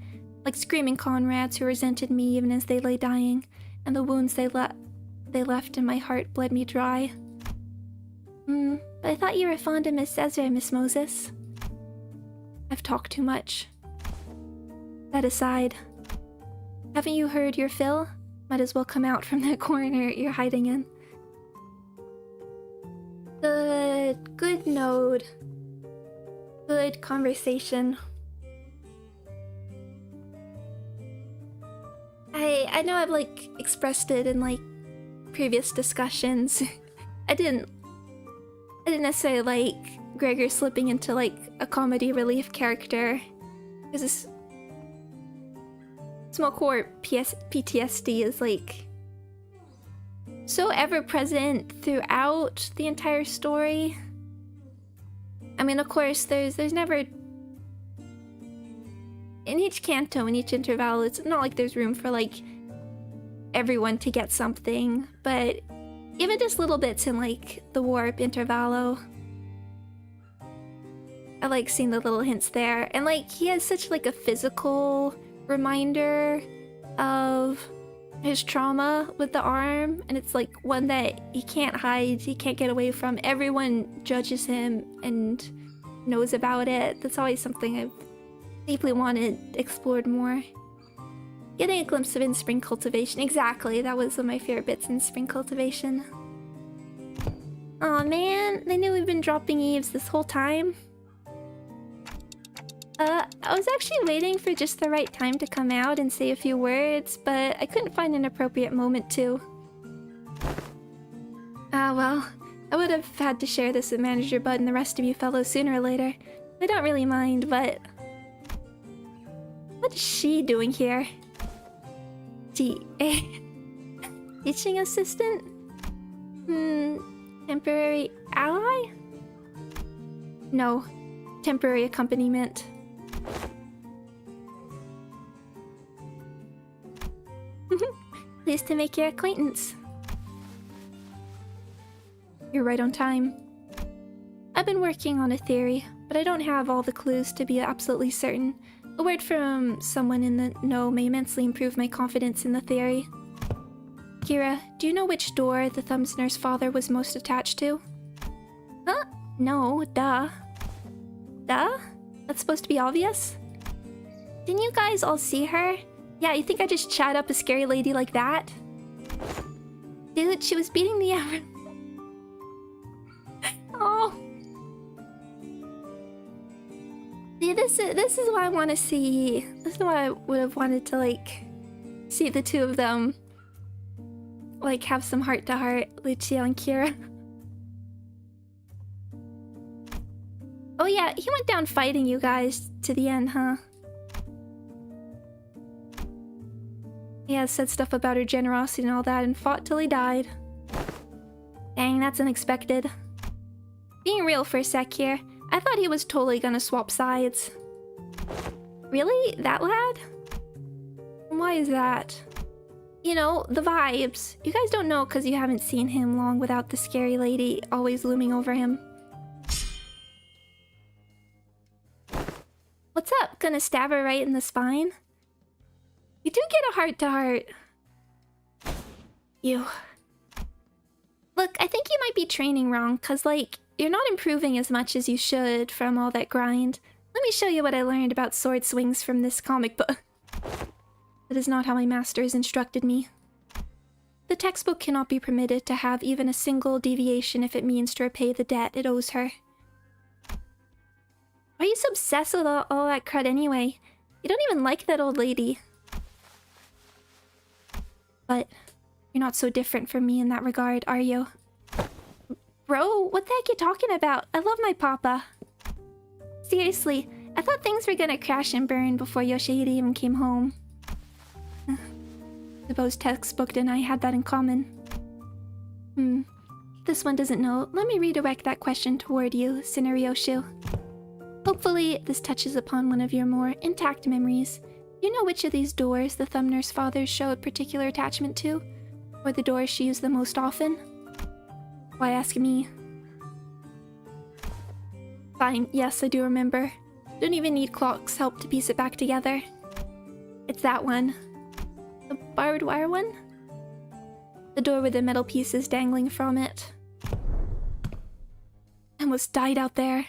like screaming comrades who resented me even as they lay dying, and the wounds they left in my heart bled me dry. But I thought you were fond of Miss Ezra, Miss Moses. I've talked too much. That aside, haven't you heard your fill? Might as well come out from that corner you're hiding in. Good node. Good conversation. I know I've like expressed it in like previous discussions. I didn't necessarily like Gregor slipping into like a comedy relief character. Because this small core PTSD is like so ever present throughout the entire story. I mean, of course, there's never in each canto, in each interval, it's not like there's room for like everyone to get something, but even just little bits in like the warp intervallo, I like seeing the little hints there. And like he has such like a physical reminder of his trauma with the arm, and it's like one that he can't hide, he can't get away from. Everyone judges him and knows about it. That's always something I've deeply wanted explored more. Getting a glimpse of in spring cultivation. Exactly, that was one of my favorite bits in spring cultivation. Aw man, I knew we've been dropping eaves this whole time. I was actually waiting for just the right time to come out and say a few words, but I couldn't find an appropriate moment to. Well, I would have had to share this with Manager Bud and the rest of you fellows sooner or later. I don't really mind, but... what is she doing here? Teaching assistant? Temporary ally? No, temporary accompaniment. Pleased to make your acquaintance. You're right on time. I've been working on a theory, but I don't have all the clues to be absolutely certain. A word from someone in the know may immensely improve my confidence in the theory. Kira, do you know which door the Thumbsner's father was most attached to? Huh? No, duh. Duh? That's supposed to be obvious? Didn't you guys all see her? Yeah, you think I just chat up a scary lady like that? Dude, she was beating the average. Oh. See, this is what I want to see. This is what I would have wanted to, like, see the two of them, like, have some heart-to-heart, Lucio and Kira. Oh yeah, he went down fighting you guys to the end, huh? Yeah, said stuff about her generosity and all that and fought till he died. Dang, that's unexpected. Being real for a sec here, I thought he was totally gonna swap sides. Really? That lad? Why is that? You know, the vibes. You guys don't know because you haven't seen him long without the scary lady always looming over him. What's up? Gonna stab her right in the spine? You do get a heart-to-heart. You. Look, I think you might be training wrong, cause like, you're not improving as much as you should from all that grind. Let me show you what I learned about sword swings from this comic book. That is not how my masters instructed me. The textbook cannot be permitted to have even a single deviation if it means to repay the debt it owes her. Why are you so obsessed with all that crud anyway? You don't even like that old lady. But you're not so different from me in that regard, are you? Bro, what the heck are you talking about? I love my papa. Seriously, I thought things were gonna crash and burn before Yoshihide even came home. Suppose textbook and I had that in common. This one doesn't know. Let me redirect that question toward you, Tsuneriyoshu. Hopefully, this touches upon one of your more intact memories. You know which of these doors the Thumner's father showed particular attachment to? Or the doors she used the most often? Why ask me? Fine, yes, I do remember. Don't even need clock's help to piece it back together. It's that one. The barbed wire one? The door with the metal pieces dangling from it. I almost died out there.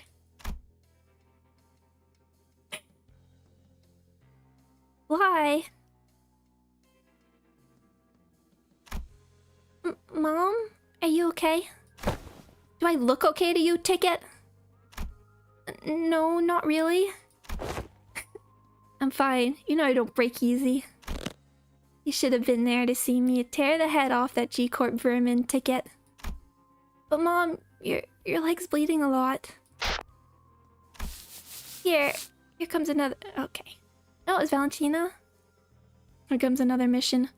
Why? Mom? Are you okay? Do I look okay to you, Ticket? No, not really. I'm fine. You know I don't break easy. You should have been there to see me tear the head off that G-Corp vermin, Ticket. But Mom, your leg's bleeding a lot. Here comes another... Okay. Oh, it's Valentina. Here comes another mission.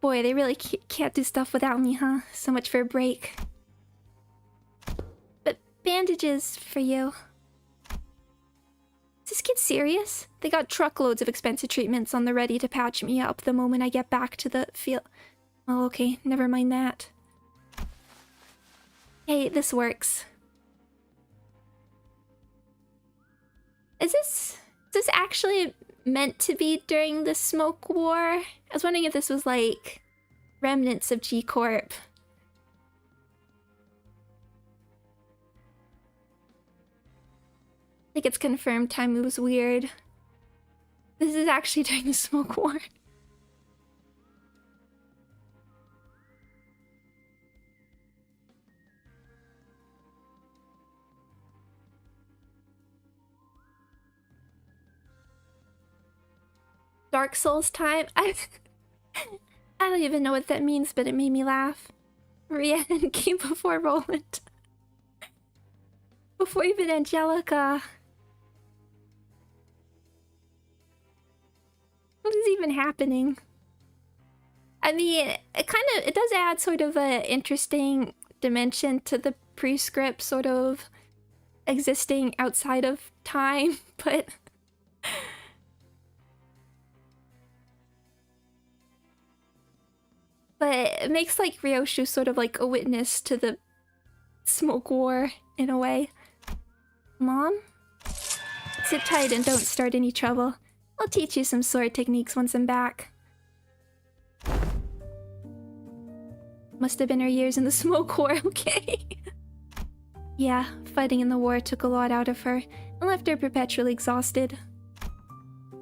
Boy, they really can't do stuff without me, huh? So much for a break. But bandages for you. Is this kid serious? They got truckloads of expensive treatments on the ready to patch me up the moment I get back to the field. Oh, okay, never mind that. Hey, this works. Is this actually meant to be during the smoke war? I was wondering if this was like remnants of G-Corp. I think it's confirmed time moves weird. This is actually during the smoke war. Dark Souls time? I don't even know what that means, but it made me laugh. Rhiannon came before Roland. Before even Angelica. What is even happening? I mean, it does add sort of an interesting dimension to the prescript sort of existing outside of time, but... But it makes like Ryoshu sort of like a witness to the smoke war in a way. Mom? Sit tight and don't start any trouble. I'll teach you some sword techniques once I'm back. Must have been her years in the smoke war, okay? Yeah, fighting in the war took a lot out of her and left her perpetually exhausted.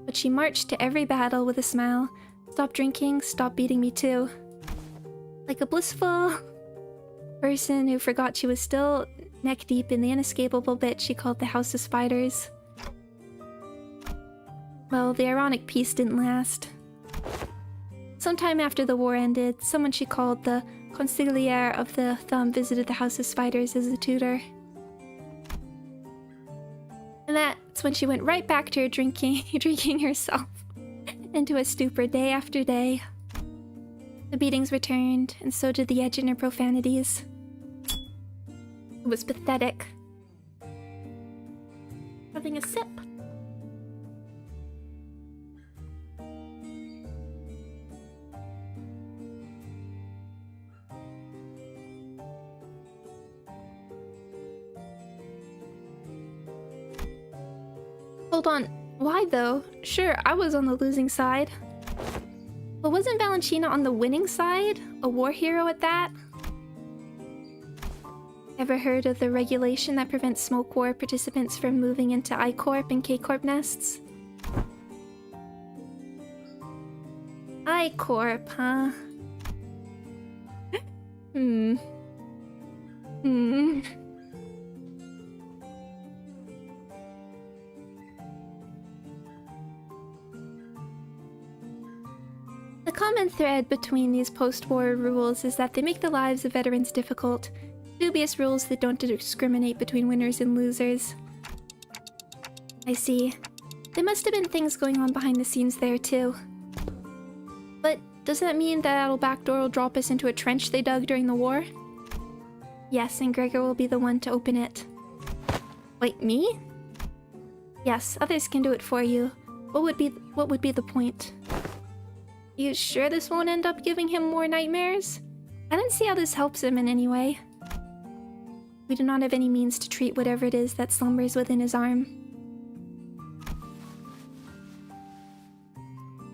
But she marched to every battle with a smile. Stop drinking, stop beating me too. Like a blissful person who forgot she was still neck-deep in the inescapable bit she called the House of Spiders. Well, the ironic peace didn't last. Sometime after the war ended, someone she called the consigliere of the Thumb visited the House of Spiders as a tutor. And that's when she went right back to her drinking herself into a stupor day after day. The beatings returned, and so did the edge in her profanities. It was pathetic. Having a sip. Hold on, why though? Sure, I was on the losing side. But But wasn't Valentina on the winning side? A war hero at that? Ever heard of the regulation that prevents Smoke War participants from moving into I-Corp and K-Corp nests? I-Corp, huh? Hmm. The common thread between these post-war rules is that they make the lives of veterans difficult. Dubious rules that don't discriminate between winners and losers. I see. There must have been things going on behind the scenes there too. But does that mean that that'll backdoor will drop us into a trench they dug during the war? Yes, and Gregor will be the one to open it. Wait, me? Yes, others can do it for you. What would be the point? You sure this won't end up giving him more nightmares? I don't see how this helps him in any way. We do not have any means to treat whatever it is that slumbers within his arm.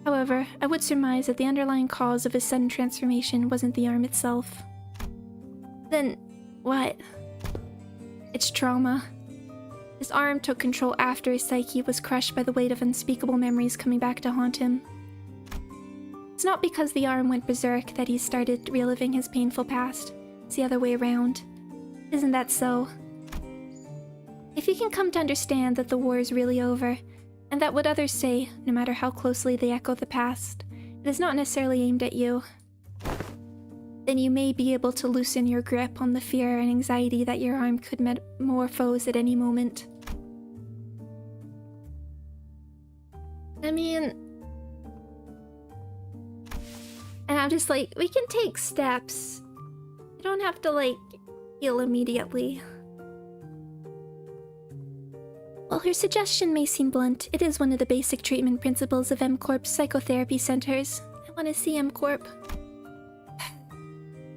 However, I would surmise that the underlying cause of his sudden transformation wasn't the arm itself. Then, what? It's trauma. His arm took control after his psyche was crushed by the weight of unspeakable memories coming back to haunt him. It's not because the arm went berserk that he started reliving his painful past. It's the other way around. Isn't that so? If you can come to understand that the war is really over, and that what others say, no matter how closely they echo the past, it is not necessarily aimed at you, then you may be able to loosen your grip on the fear and anxiety that your arm could metamorphose at any moment. I mean... And I'm just like, we can take steps. You don't have to, like, heal immediately. While her suggestion may seem blunt, it is one of the basic treatment principles of M-Corp's psychotherapy centers. I want to see M-Corp.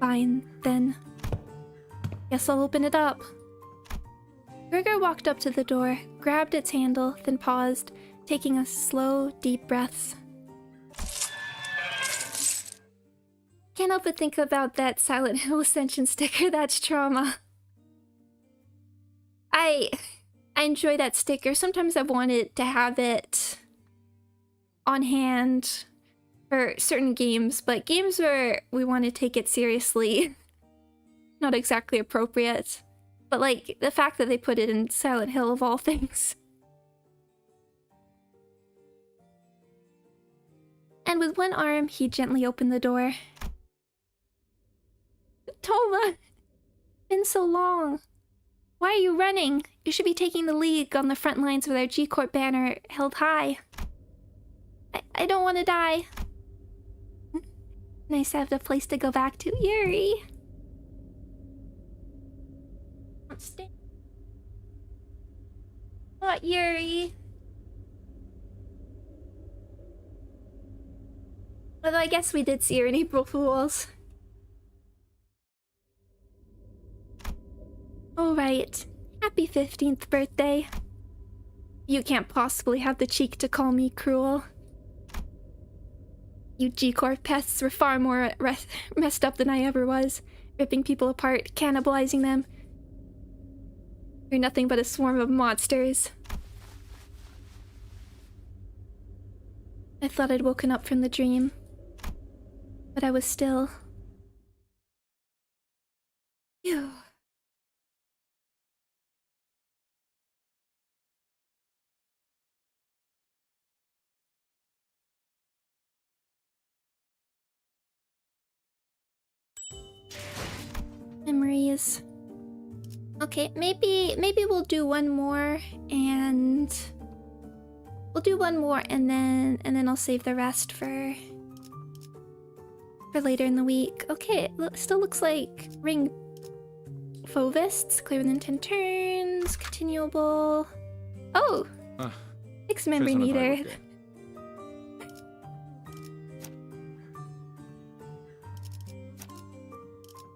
Fine, then. Guess I'll open it up. Gregor walked up to the door, grabbed its handle, then paused, taking a slow, deep breaths. Can't help but think about that Silent Hill Ascension sticker. That's trauma. I enjoy that sticker. Sometimes I've wanted to have it on hand for certain games, but games where we want to take it seriously, not exactly appropriate. But like, the fact that they put it in Silent Hill of all things. And with one arm, he gently opened the door. Tova! Been so long. Why are you running? You should be taking the lead on the front lines with our G-Corp banner held high. I don't want to die. Nice to have a place to go back to. Yuri! Stay. What, Yuri? Although I guess we did see her in April Fools. Alright. Happy 15th birthday. You can't possibly have the cheek to call me cruel. You G-Corp pests were far more messed up than I ever was. Ripping people apart, cannibalizing them. You're nothing but a swarm of monsters. I thought I'd woken up from the dream. But I was still... Phew. Memories. Okay, maybe we'll do one more and then I'll save the rest for later in the week. Okay, it still looks like ring Fovists, clear within 10 turns, continuable. Oh! Fixed memory needed.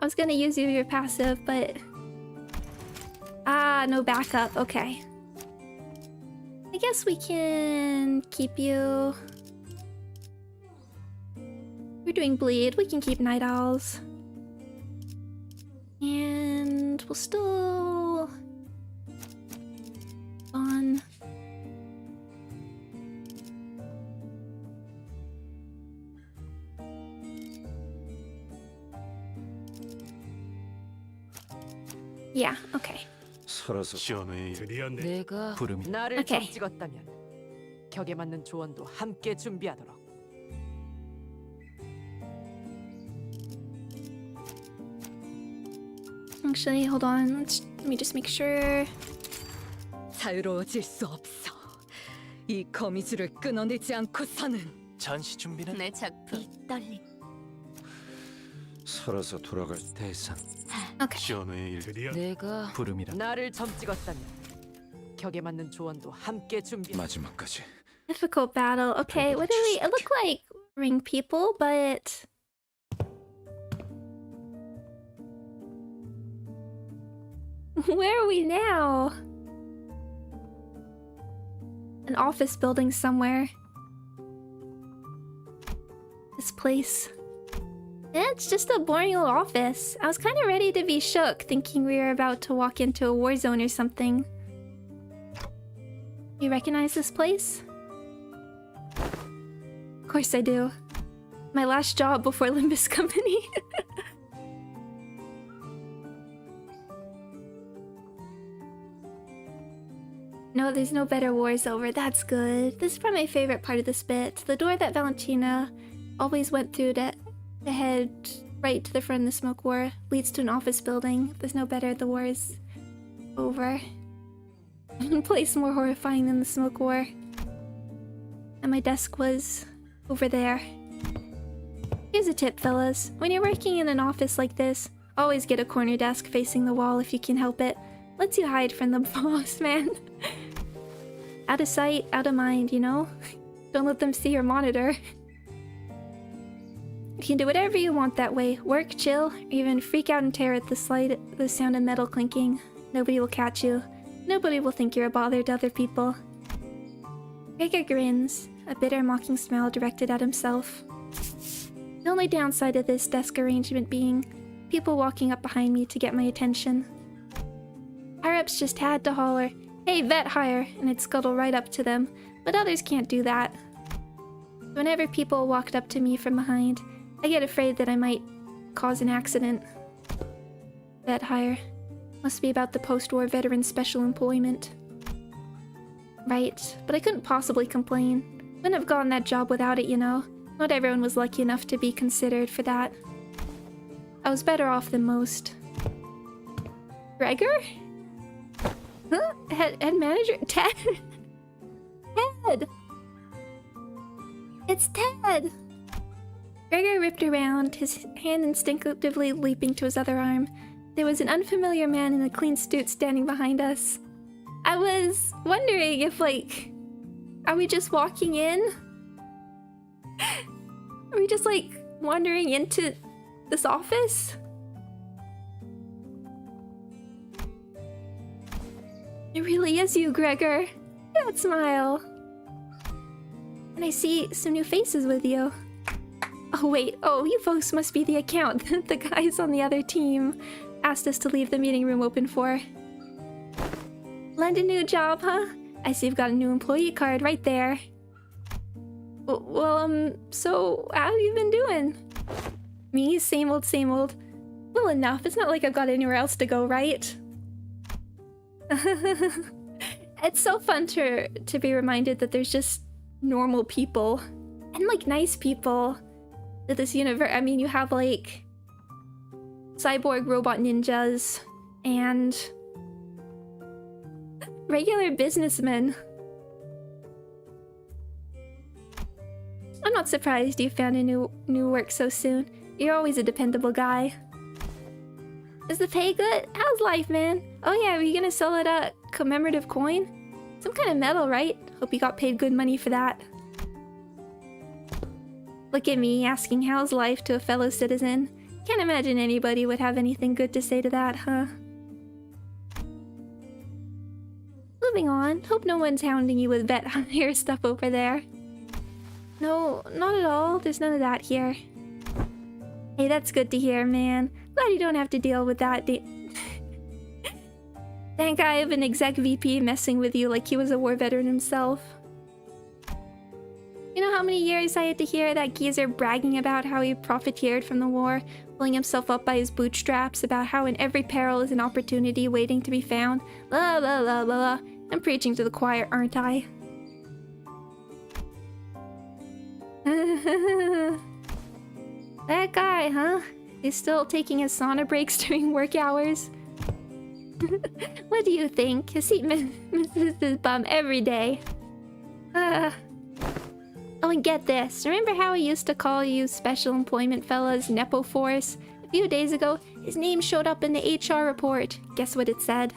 I was gonna use your passive, but... Ah, no backup. Okay. I guess we can keep you... We're doing bleed. We can keep night owls. And we'll still... on... Yeah, okay. 살아서 내가 부름이 나를 오케이. 점 찍었다면 격에 맞는 조언도 함께 준비하도록. Actually, hold on. Let me just make sure. 자유로워질 수 없어. 이 거미줄을 끊어내지 않고서는. 전시 준비는 내 작품. 이 떨림. 살아서 돌아갈 대상 Okay. 시원의 일 내가 부름이라 나를 점 찍었다면 격에 맞는 조언도 함께 준비. 마지막까지 Difficult battle. Okay, what do we... It look like ring people, but... Where are we now? An office building somewhere. This place. It's just a boring old office. I was kind of ready to be shook, thinking we were about to walk into a war zone or something. You recognize this place? Of course I do. My last job before Limbus Company. No, there's no better wars over. That's good. This is probably my favorite part of this bit. The door that Valentina always went through to head right to the front of the smoke war leads to an office building. There's no better. The war is over. Place more horrifying than the smoke war. And my desk was over there. Here's a tip, fellas. When you're working in an office like this, always get a corner desk facing the wall if you can help it. Lets you hide from the boss, man. Out of sight, out of mind, you know? Don't let them see your monitor. You can do whatever you want that way. Work, chill, or even freak out in terror at the sound of metal clinking. Nobody will catch you. Nobody will think you're a bother to other people. Gregor grins, a bitter mocking smile directed at himself. The only downside of this desk arrangement being people walking up behind me to get my attention. Higher-ups just had to holler, "Hey, vet hire," and I'd scuttle right up to them, but others can't do that. Whenever people walked up to me from behind, I get afraid that I might cause an accident. Vet hire. Must be about the post-war veteran special employment. Right, but I couldn't possibly complain. Wouldn't have gotten that job without it, you know. Not everyone was lucky enough to be considered for that. I was better off than most. Gregor? Huh? Head manager? Ted? Ted! It's Ted! Gregor ripped around, his hand instinctively leaping to his other arm. There was an unfamiliar man in a clean suit standing behind us. I was wondering if, like, are we just walking in? Are we just, like, wandering into this office? It really is you, Gregor. That smile. And I see some new faces with you. Oh, wait. Oh, you folks must be the account that the guys on the other team asked us to leave the meeting room open for. Land a new job, huh? I see you've got a new employee card right there. Well, so how have you been doing? Me? Same old, same old. Well, enough. It's not like I've got anywhere else to go, right? It's so fun to be reminded that there's just normal people. And, like, nice people. That this universe... I mean, you have, like... cyborg robot ninjas. And... regular businessmen. I'm not surprised you found a new work so soon. You're always a dependable guy. Is the pay good? How's life, man? Oh yeah, are you gonna sell it a commemorative coin? Some kind of medal, right? Hope you got paid good money for that. Look at me asking how's life to a fellow citizen. Can't imagine anybody would have anything good to say to that, huh? Moving on. Hope no one's hounding you with vet hair stuff over there. No, not at all. There's none of that here. Hey, that's good to hear, man. Glad you don't have to deal with that. That guy of an exec VP messing with you like he was a war veteran himself. You know how many years I had to hear that geezer bragging about how he profiteered from the war, pulling himself up by his bootstraps, about how in every peril is an opportunity waiting to be found? Blah, blah, blah, blah, blah. I'm preaching to the choir, aren't I? That guy, huh? He's still taking his sauna breaks during work hours. What do you think? His seat misses his bum every day. Oh, and get this. Remember how he used to call you special employment fellas Nepo Force? A few days ago, his name showed up in the HR report. Guess what it said?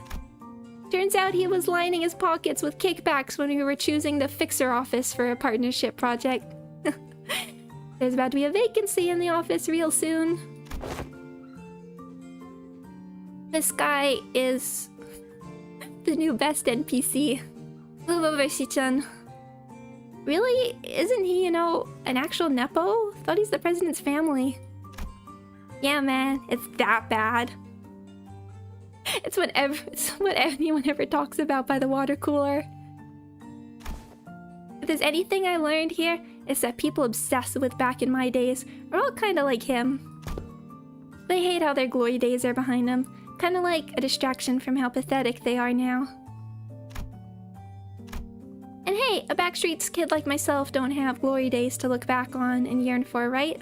Turns out he was lining his pockets with kickbacks when we were choosing the fixer office for a partnership project. There's about to be a vacancy in the office real soon. This guy is the new best NPC. Lubovershi-chan. Really? Isn't he, an actual Nepo? Thought he's the president's family. Yeah, man, it's that bad. It's what anyone ever talks about by the water cooler. If there's anything I learned here, it's that people obsessed with back in my days are all kind of like him. They hate how their glory days are behind them, kind of like a distraction from how pathetic they are now. And hey, a Backstreets kid like myself don't have glory days to look back on and yearn for, right?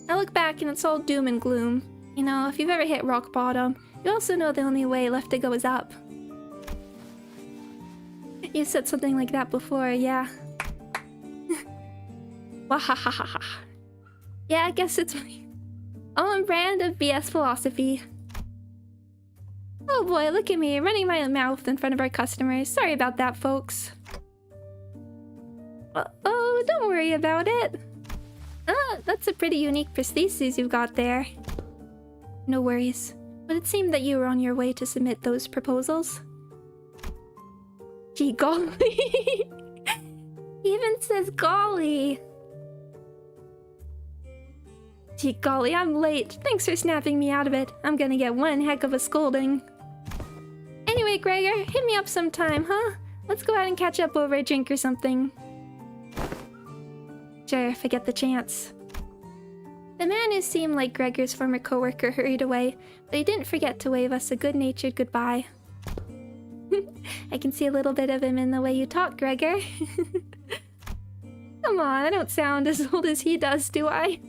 I look back and it's all doom and gloom. You know, if you've ever hit rock bottom, you also know the only way left to go is up. You said something like that before, yeah. Wahahaha. Yeah, I guess it's my own brand of BS philosophy. Oh boy, look at me, running my mouth in front of our customers. Sorry about that, folks. Oh, don't worry about it. That's a pretty unique prosthesis you've got there. No worries. But it seemed that you were on your way to submit those proposals. Gee golly. He even says golly. Gee golly, I'm late. Thanks for snapping me out of it. I'm gonna get one heck of a scolding. Anyway, Gregor, hit me up sometime, huh? Let's go out and catch up over a drink or something. Sure, if I get the chance. The man who seemed like Gregor's former coworker hurried away, but he didn't forget to wave us a good-natured goodbye. I can see a little bit of him in the way you talk, Gregor. Come on, I don't sound as old as he does, do I?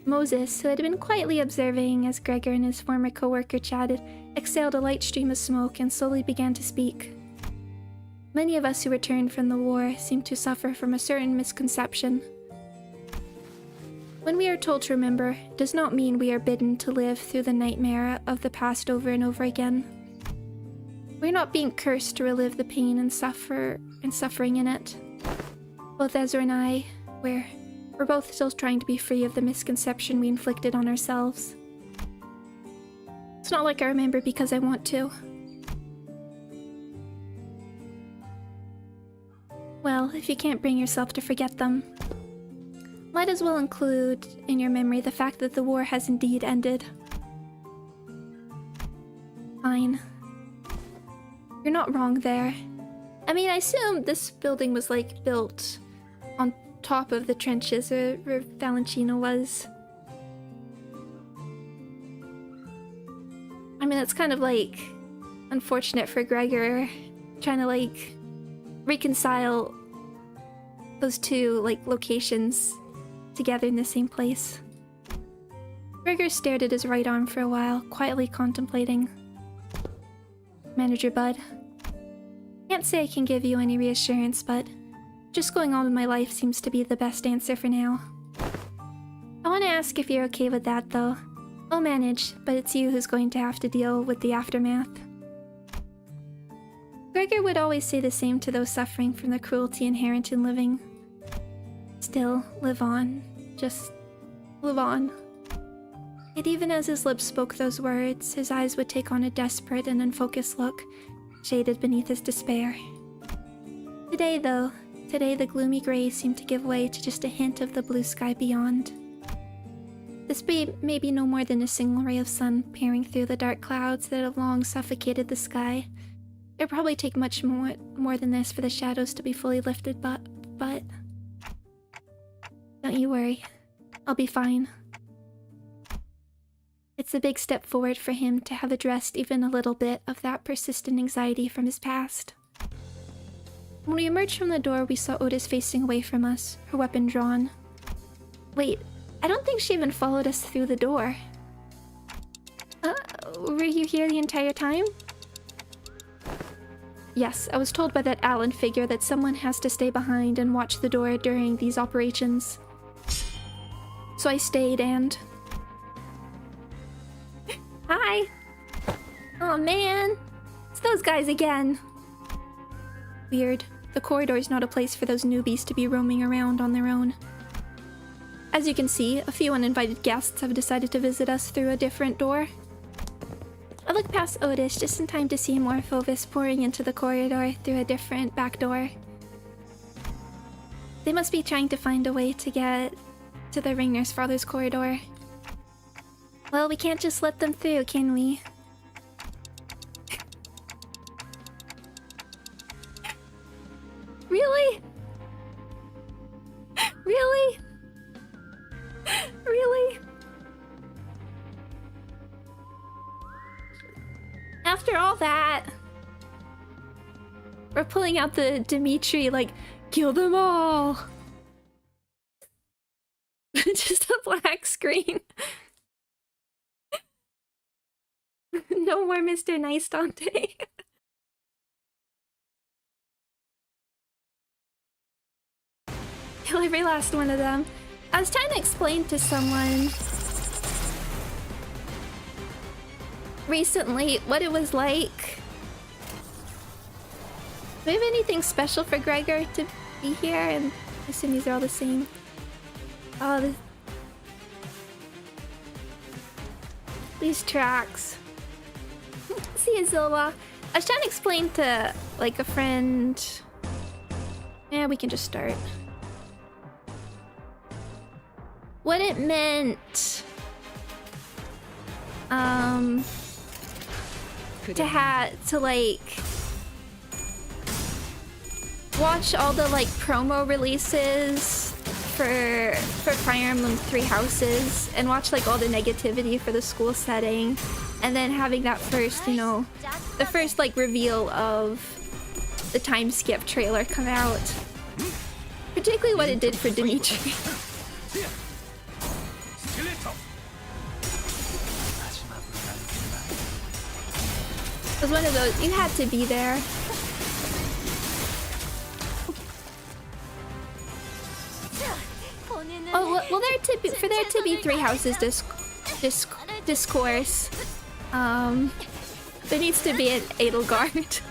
Moses, who had been quietly observing as Gregor and his former coworker chatted, exhaled a light stream of smoke and slowly began to speak. Many of us who returned from the war seem to suffer from a certain misconception. When we are told to remember, it does not mean we are bidden to live through the nightmare of the past over and over again. We're not being cursed to relive the pain and suffering in it. Both Ezra and I, we're both still trying to be free of the misconception we inflicted on ourselves. It's not like I remember because I want to. Well, if you can't bring yourself to forget them, might as well include in your memory the fact that the war has indeed ended. Fine. You're not wrong there. I mean, I assume this building was, like, built on top of the trenches where Valencino was. I mean, that's kind of, like, unfortunate for Gregor, trying to, like, reconcile those two, like, locations together in the same place. Gregor stared at his right arm for a while, quietly contemplating. Manager Bud. Can't say I can give you any reassurance, but just going on with my life seems to be the best answer for now. I want to ask if you're okay with that, though. I'll manage, but it's you who's going to have to deal with the aftermath. Gregor would always say the same to those suffering from the cruelty inherent in living. Still, live on. Just live on. Yet even as his lips spoke those words, his eyes would take on a desperate and unfocused look, shaded beneath his despair. Today, though, Today, the gloomy grays seem to give way to just a hint of the blue sky beyond. This may be no more than a single ray of sun peering through the dark clouds that have long suffocated the sky. It'll probably take much more than this for the shadows to be fully lifted, but... Don't you worry. I'll be fine. It's a big step forward for him to have addressed even a little bit of that persistent anxiety from his past. When we emerged from the door, we saw Otis facing away from us, her weapon drawn. Wait, I don't think she even followed us through the door. Were you here the entire time? Yes, I was told by that Alan figure that someone has to stay behind and watch the door during these operations. So I stayed and... Hi! Oh man! It's those guys again! Weird. The corridor's not a place for those newbies to be roaming around on their own. As you can see, a few uninvited guests have decided to visit us through a different door. I look past Otis just in time to see Morphovis pouring into the corridor through a different back door. They must be trying to find a way to get to the Ringnur's father's corridor. Well, we can't just let them through, can we? Really? Really? Really? After all that, we're pulling out the Dimitri, like, kill them all! Just a black screen. No more Mr. Nice Dante. Kill every last one of them. I was trying to explain to someone recently what it was like. Do we have anything special for Gregor to be here? And I assume these are all the same. Oh, these tracks. See you, Zilwa. I was trying to explain to, like, a friend... Yeah, we can just start. What it meant... to like... watch all the, like, promo releases for Fire Emblem Three Houses, and watch, like, all the negativity for the school setting, and then having that first, you know, the first, like, reveal of the time skip trailer come out. Particularly what it did for Dimitri. It was one of those, you had to be there. Oh, well, for there to be Three Houses discourse, there needs to be an Edelgard.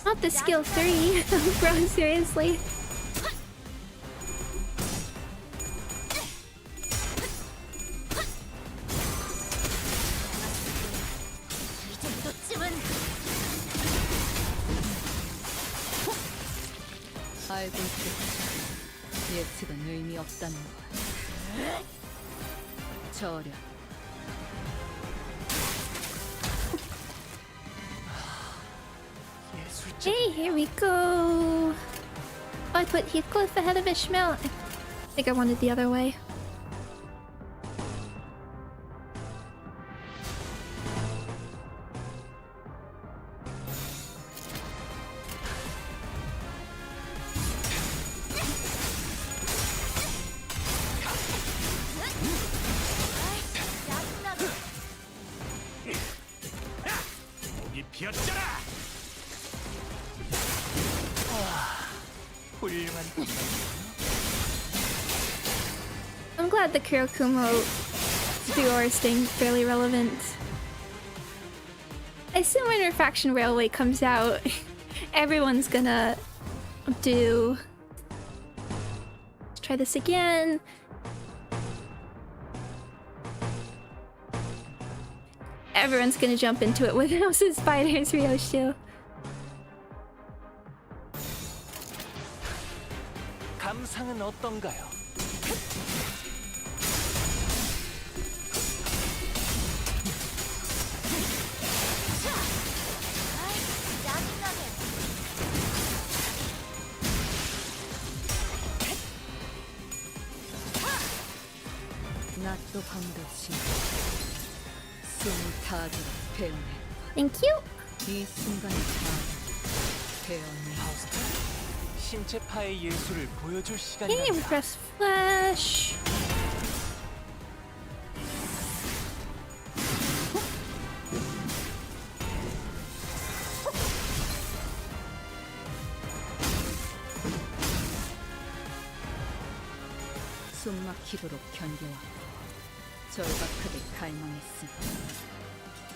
Not the skill 3, bro, seriously. 알고 있겠지. 예측은 의미 없다는 걸. 저려. Hey, here we go. Oh, I put Heathcliff ahead of Ishmael. I think I wanted the other way. 피어져라. 훌륭한 I'm glad the Kurokumo duo are staying fairly relevant. I assume when Refraction Railway comes out, everyone's gonna do... Let's try this again. Everyone's gonna jump into it with House of Spiders, Ryoshu. 감상은 어떤가요? 짜증나게. 낫도 반갑시 숨이 타도록 배운해 Thank you. 이 순간이 다 배웠네. 신체파의 예술을 보여줄 Okay, 시간이다. press flash. 숨막히도록 견뎌왔고 절박하게 갈망했으니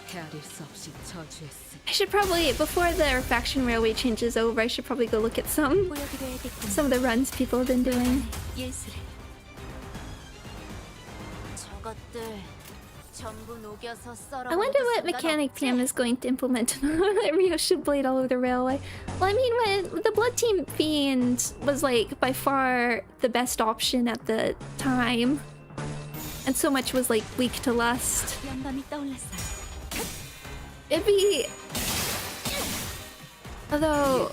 헤아릴 수 없이 저주했으니 I should probably, before the Refraction Railway changes over, I should probably go look at some 보여드려야겠군요. of the runs people have been doing. 예술을. 저것들 전부 녹여서 썰어. I wonder what mechanic PM is going to implement that Rio should blade all over the railway. Well, I mean, when the Blood Team Fiend was like by far the best option at the time, and so much was like weak to lust. 영감이 떠올랐어요. It'd be, although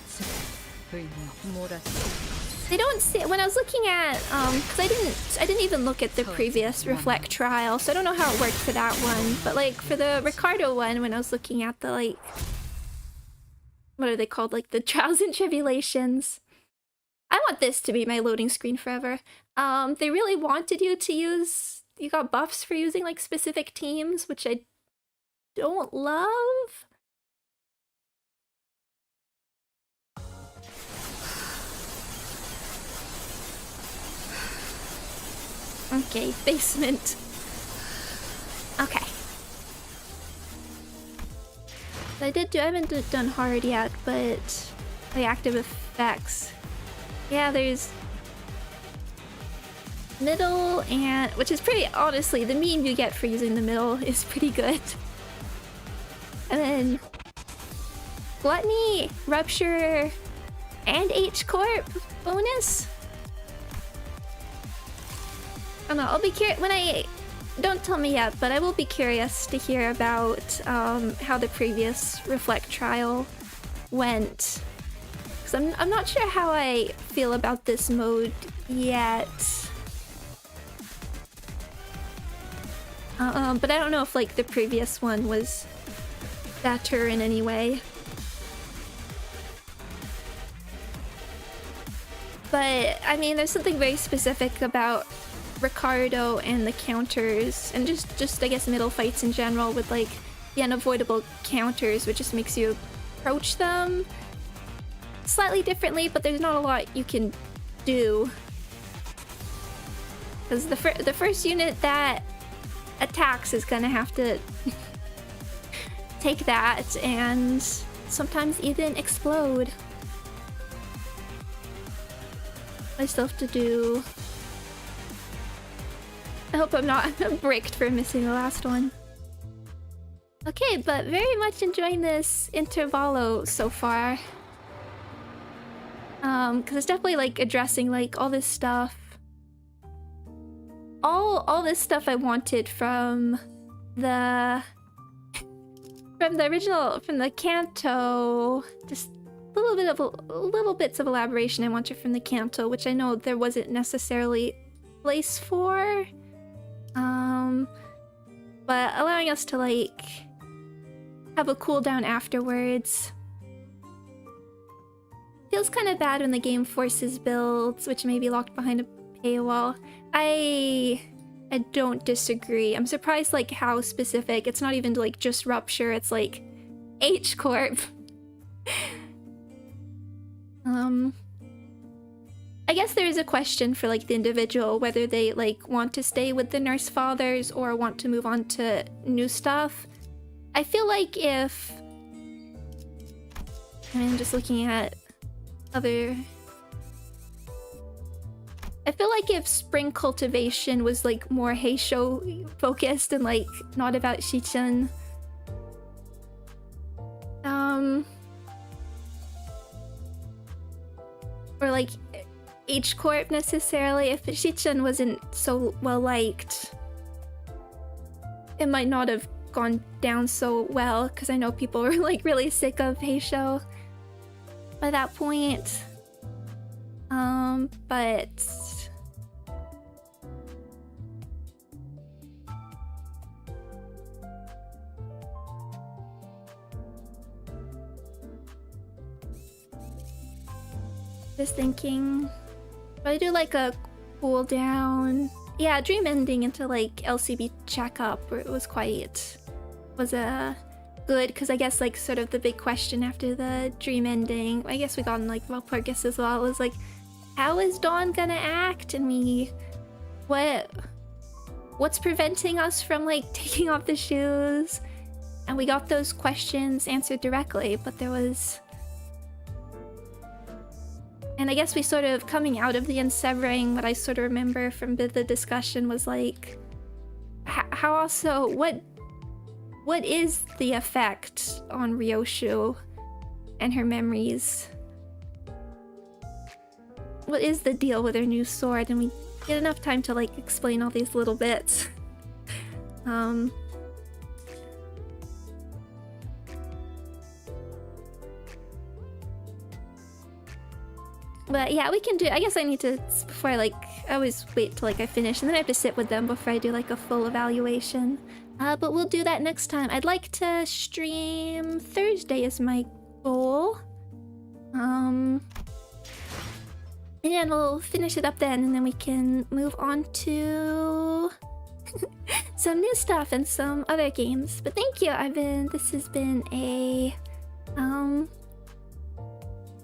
의무 몰아치 they don't say when I was looking at because I didn't even look at the previous Reflect trial, so I don't know how it worked for that one. But like for the Ricardo one, when I was looking at the like what are they called, like the trials and tribulations, I want this to be my loading screen forever. They really wanted you to use, you got buffs for using like specific teams, which I don't love. Okay, basement. Okay. I haven't done hard yet, but the active effects. Yeah, there's middle and, which is pretty, honestly, the meme you get for using the middle is pretty good. And then Gluttony, Rupture, and H-Corp bonus. I don't know, I'll be curious when I... Don't tell me yet, but I will be curious to hear about how the previous Reflect trial went. Because I'm not sure how I feel about this mode yet. But I don't know if like the previous one was better in any way. But I mean, there's something very specific about Ricardo and the counters, and just I guess middle fights in general with like the unavoidable counters, which just makes you approach them slightly differently, but there's not a lot you can do. Because the first unit that attacks is gonna have to take that and sometimes even explode. I still have to do... I hope I'm not bricked for missing the last one. Okay, but very much enjoying this intervallo so far. Because it's definitely like addressing like all this stuff. All this stuff I wanted from the original, from the Kanto. Just little bits of elaboration I wanted from the Kanto, which I know there wasn't necessarily place for. But allowing us to like have a cooldown afterwards. Feels kind of bad when the game forces builds, which may be locked behind a paywall. I don't disagree. I'm surprised like how specific. It's not even like just Rupture. It's like H Corp. I guess there is a question for like the individual whether they like want to stay with the nurse fathers or want to move on to new stuff. I feel like if I'm just looking at other, I feel like if spring cultivation was like more Heisho focused and like not about Shichun, or like H Corp necessarily, if Shichun wasn't so well liked, it might not have gone down so well, because I know people were like really sick of Heisho by that point. But just thinking, but I do like a cool down. Yeah, dream ending into like LCB checkup where it was quite good, because I guess like sort of the big question after the dream ending, I guess we got in like Valpurgis as well, was like, how is Dawn gonna act? And what's preventing us from like taking off the shoes? And we got those questions answered directly, but there was, and I guess we sort of coming out of the unsevering, what I sort of remember from the discussion was like, how also, what is the effect on Ryoshu and her memories? What is the deal with her new sword? And we get enough time to like explain all these little bits. But yeah, we can do, I guess I need to, before I like, I always wait till like I finish and then I have to sit with them before I do like a full evaluation. But we'll do that next time. I'd like to stream Thursday is my goal. And we'll finish it up then, and then we can move on to some new stuff and some other games. But thank you, this has been a,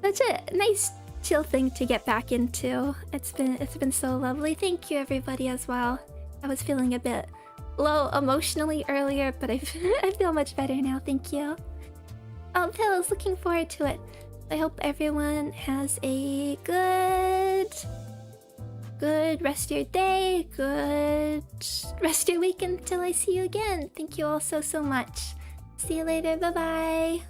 such a nice chill thing to get back into. It's been so lovely. Thank you everybody as well. I was feeling a bit low emotionally earlier, but I feel much better now. Thank you. Oh, Pills, looking forward to it. I hope everyone has a good rest of your day, good rest of your week until I see you again. Thank you all so much. See you later. Bye bye.